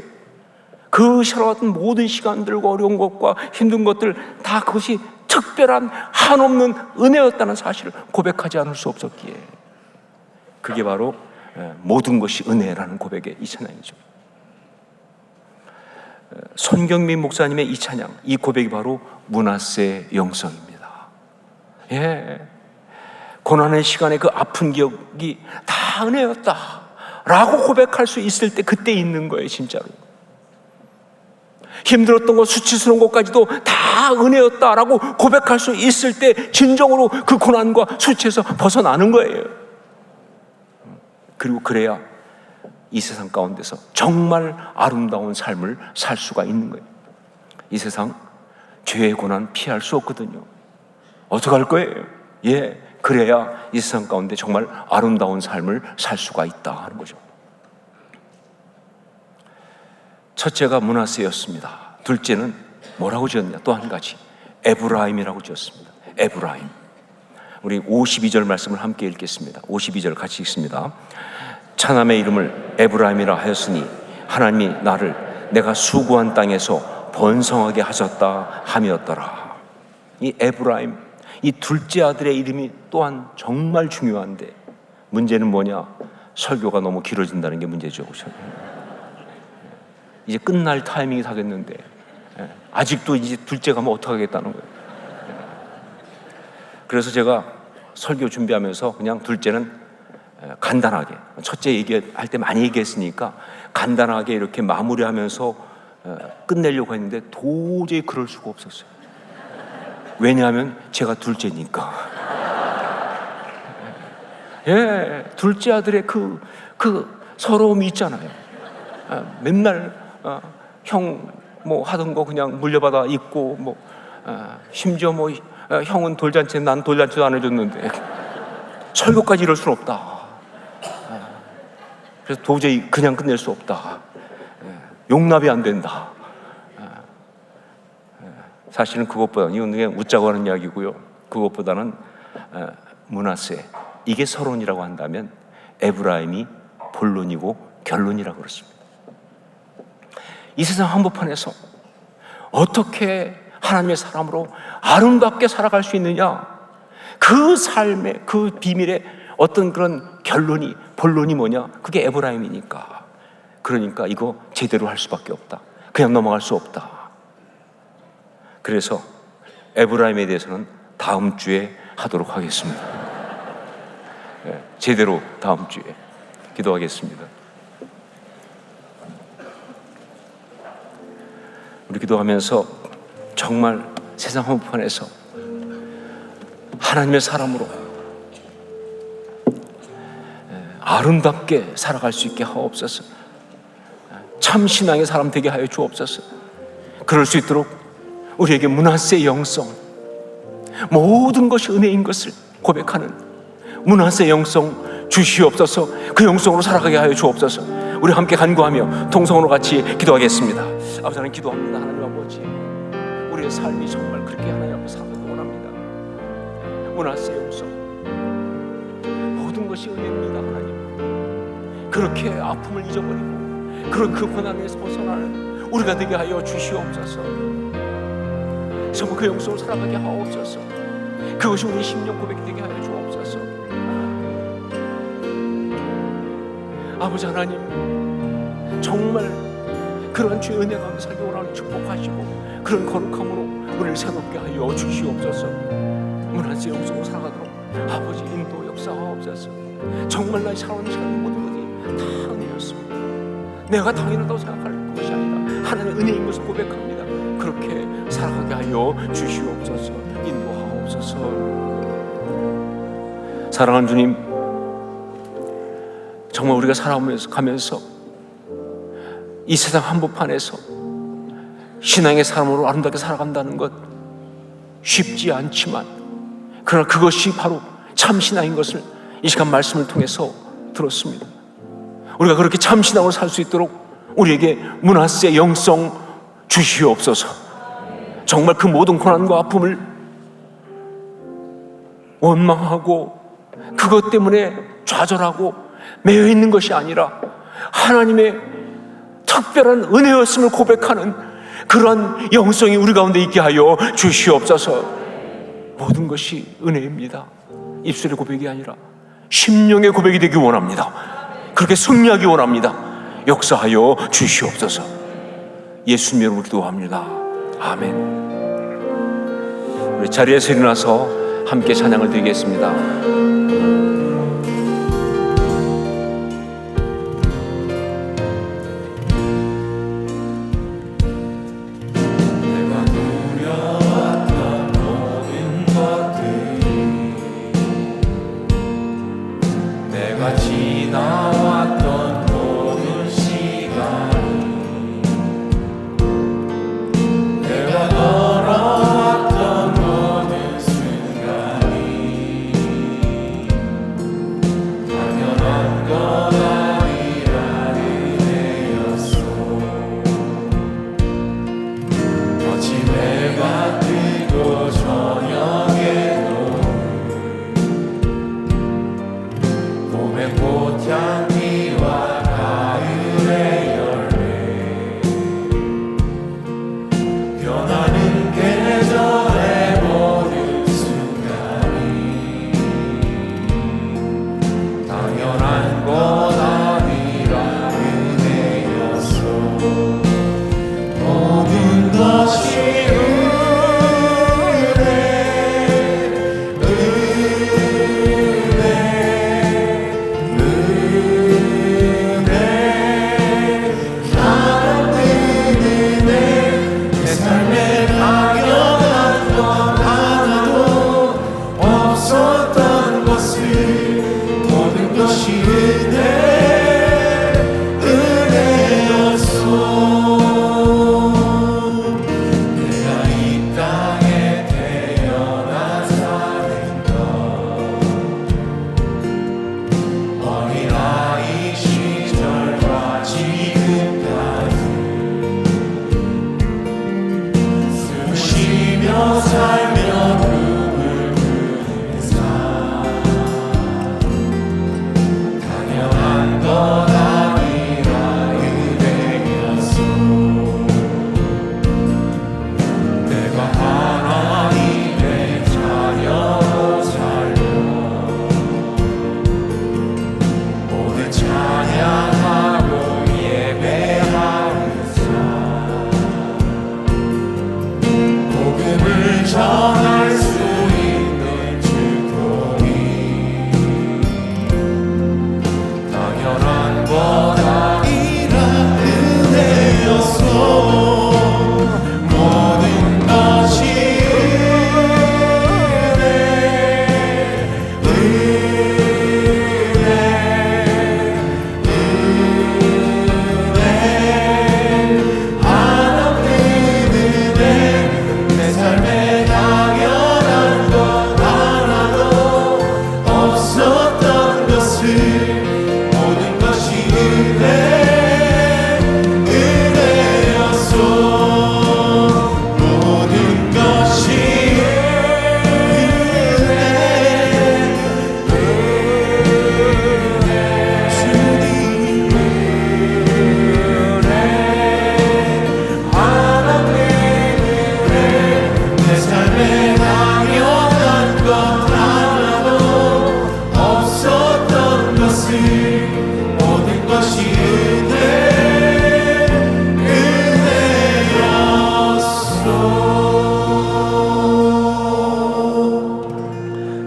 그 살아왔던 모든 시간들과 어려운 것과 힘든 것들 다 그것이 특별한 한없는 은혜였다는 사실을 고백하지 않을 수 없었기에, 그게 바로 모든 것이 은혜라는 고백의 이 찬양이죠. 손경민 목사님의 이 찬양, 이 고백이 바로 므낫세의 영성입니다. 예, 고난의 시간에 그 아픈 기억이 다 은혜였다 라고 고백할 수 있을 때 그때 있는 거예요. 진짜로 힘들었던 것, 수치스러운 것까지도 다 은혜였다라고 고백할 수 있을 때 진정으로 그 고난과 수치에서 벗어나는 거예요. 그리고 그래야 이 세상 가운데서 정말 아름다운 삶을 살 수가 있는 거예요. 이 세상 죄의 고난 피할 수 없거든요. 어떡할 거예요? 예, 그래야 이 세상 가운데 정말 아름다운 삶을 살 수가 있다 하는 거죠. 첫째가 므낫세였습니다. 둘째는 뭐라고 지었냐? 또 한 가지 에브라임이라고 지었습니다. 에브라임. 우리 52절 말씀을 함께 읽겠습니다. 52절 같이 읽습니다. 차남의 이름을 에브라임이라 하였으니 하나님이 나를 내가 수고한 땅에서 번성하게 하셨다 함이었더라. 이 에브라임, 이 둘째 아들의 이름이 또한 정말 중요한데 문제는 뭐냐? 설교가 너무 길어진다는 게 문제죠. 그렇죠? 이제 끝날 타이밍이 다 됐는데 아직도 이제 둘째 가면 어떡하겠다는 거예요. 그래서 제가 설교 준비하면서 그냥 둘째는 간단하게, 첫째 얘기할 때 많이 얘기했으니까 간단하게 이렇게 마무리하면서 끝내려고 했는데 도저히 그럴 수가 없었어요. 왜냐하면 제가 둘째니까. 예, 둘째 아들의 그 서러움이 있잖아요. 맨날 형 뭐 하던 거 그냥 물려받아 입고 뭐 심지어 뭐 형은 돌잔치, 난 돌잔치도 안 해줬는데 설교까지 이럴 수는 없다. 그래서 도저히 그냥 끝낼 수 없다. 용납이 안 된다. 사실은 그것보다는, 이건 그냥 웃자고 하는 이야기고요, 그것보다는 므낫세, 이게 서론이라고 한다면 에브라임이 본론이고 결론이라고 그렇습니다. 이 세상 한복판에서 어떻게 하나님의 사람으로 아름답게 살아갈 수 있느냐, 그 삶의 그 비밀의 어떤 그런 결론이, 본론이 뭐냐? 그게 에브라임이니까. 그러니까 이거 제대로 할 수밖에 없다. 그냥 넘어갈 수 없다. 그래서 에브라임에 대해서는 다음 주에 하도록 하겠습니다. 네, 제대로 다음 주에 기도하겠습니다. 우리 기도하면서 정말 세상 한복판에서 하나님의 사람으로 아름답게 살아갈 수 있게 하옵소서. 참 신앙의 사람 되게 하여 주옵소서. 그럴 수 있도록 우리에게 므낫세의 영성, 모든 것이 은혜인 것을 고백하는 므낫세의 영성 주시옵소서. 그 영성으로 살아가게 하여 주옵소서. 우리 함께 간구하며 동성으로 같이 기도하겠습니다. 아버지, 하나님 기도합니다. 하나님 아버지, 우리의 삶이 정말 그렇게 하나님 앞에 살아가기 원합니다. 므낫세의 영성, 모든 것이 은혜입니다. 하나님, 그렇게 아픔을 잊어버리고 그 고난에서 벗어나는 우리가 되게 하여 주시옵소서. 정말 그 영성으로 살아가게 하옵소서. 그것이 우리 심령 고백이 되게 하여 주옵소서. 아버지 하나님, 정말 그러한 주의 은혜 가운데 살기 원하는 축복하시고 그런 거룩함으로 우리를 새롭게 하여 주시옵소서. 므낫세 영성으로 살아가도록 아버지 인도 역사하옵소서. 정말 나의 살아오는 시간 모든 것이 다 은혜였습니다. 내가 당연하다고 생각할 것이 아니라 하나님의 은혜인 것을 고백합니다. 그렇게 살아가게 하여 주시옵소서. 인도하옵소서. 사랑하는 주님, 정말 우리가 살아가면서 이 세상 한복판에서 신앙의 사람으로 아름답게 살아간다는 것 쉽지 않지만, 그러나 그것이 바로 참 신앙인 것을 이 시간 말씀을 통해서 들었습니다. 우리가 그렇게 참 신앙으로 살 수 있도록 우리에게 므낫세 영성 주시옵소서. 정말 그 모든 고난과 아픔을 원망하고 그것 때문에 좌절하고 매여 있는 것이 아니라 하나님의 특별한 은혜였음을 고백하는 그러한 영성이 우리 가운데 있게 하여 주시옵소서. 모든 것이 은혜입니다. 입술의 고백이 아니라 심령의 고백이 되기 원합니다. 그렇게 승리하기 원합니다. 역사하여 주시옵소서. 예수님 이름으로 기도합니다. 아멘. 우리 자리에서 일어나서 함께 찬양을 드리겠습니다.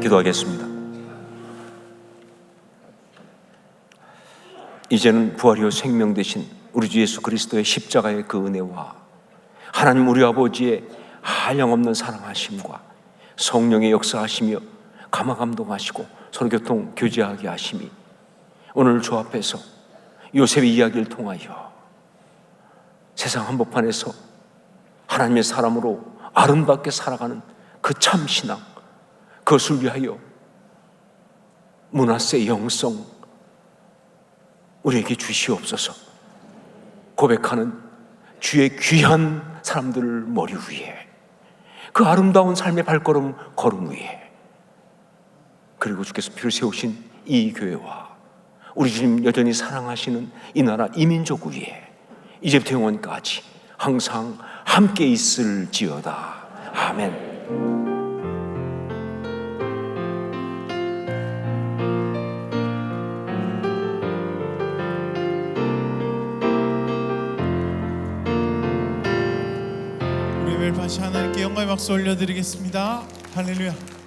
기도하겠습니다. 이제는 부활이요 생명 되신 우리 주 예수 그리스도의 십자가의 그 은혜와 하나님 우리 아버지의 한량없는 사랑하심과 성령의 역사하시며 감화감동하시고 서로 교통 교제하게 하심이 오늘 주 앞에서 요셉의 이야기를 통하여 세상 한복판에서 하나님의 사람으로 아름답게 살아가는 그 참신앙, 그것을 위하여 문하세 영성 우리에게 주시옵소서. 고백하는 주의 귀한 사람들을 머리 위에, 그 아름다운 삶의 발걸음 걸음 위에, 그리고 주께서 피를 세우신 이 교회와 우리 주님 여전히 사랑하시는 이 나라 이 민족 위에 이제부터 영원까지 항상 함께 있을지어다. 아멘. 다시 하나님께 영광의 박수 올려드리겠습니다. 할렐루야.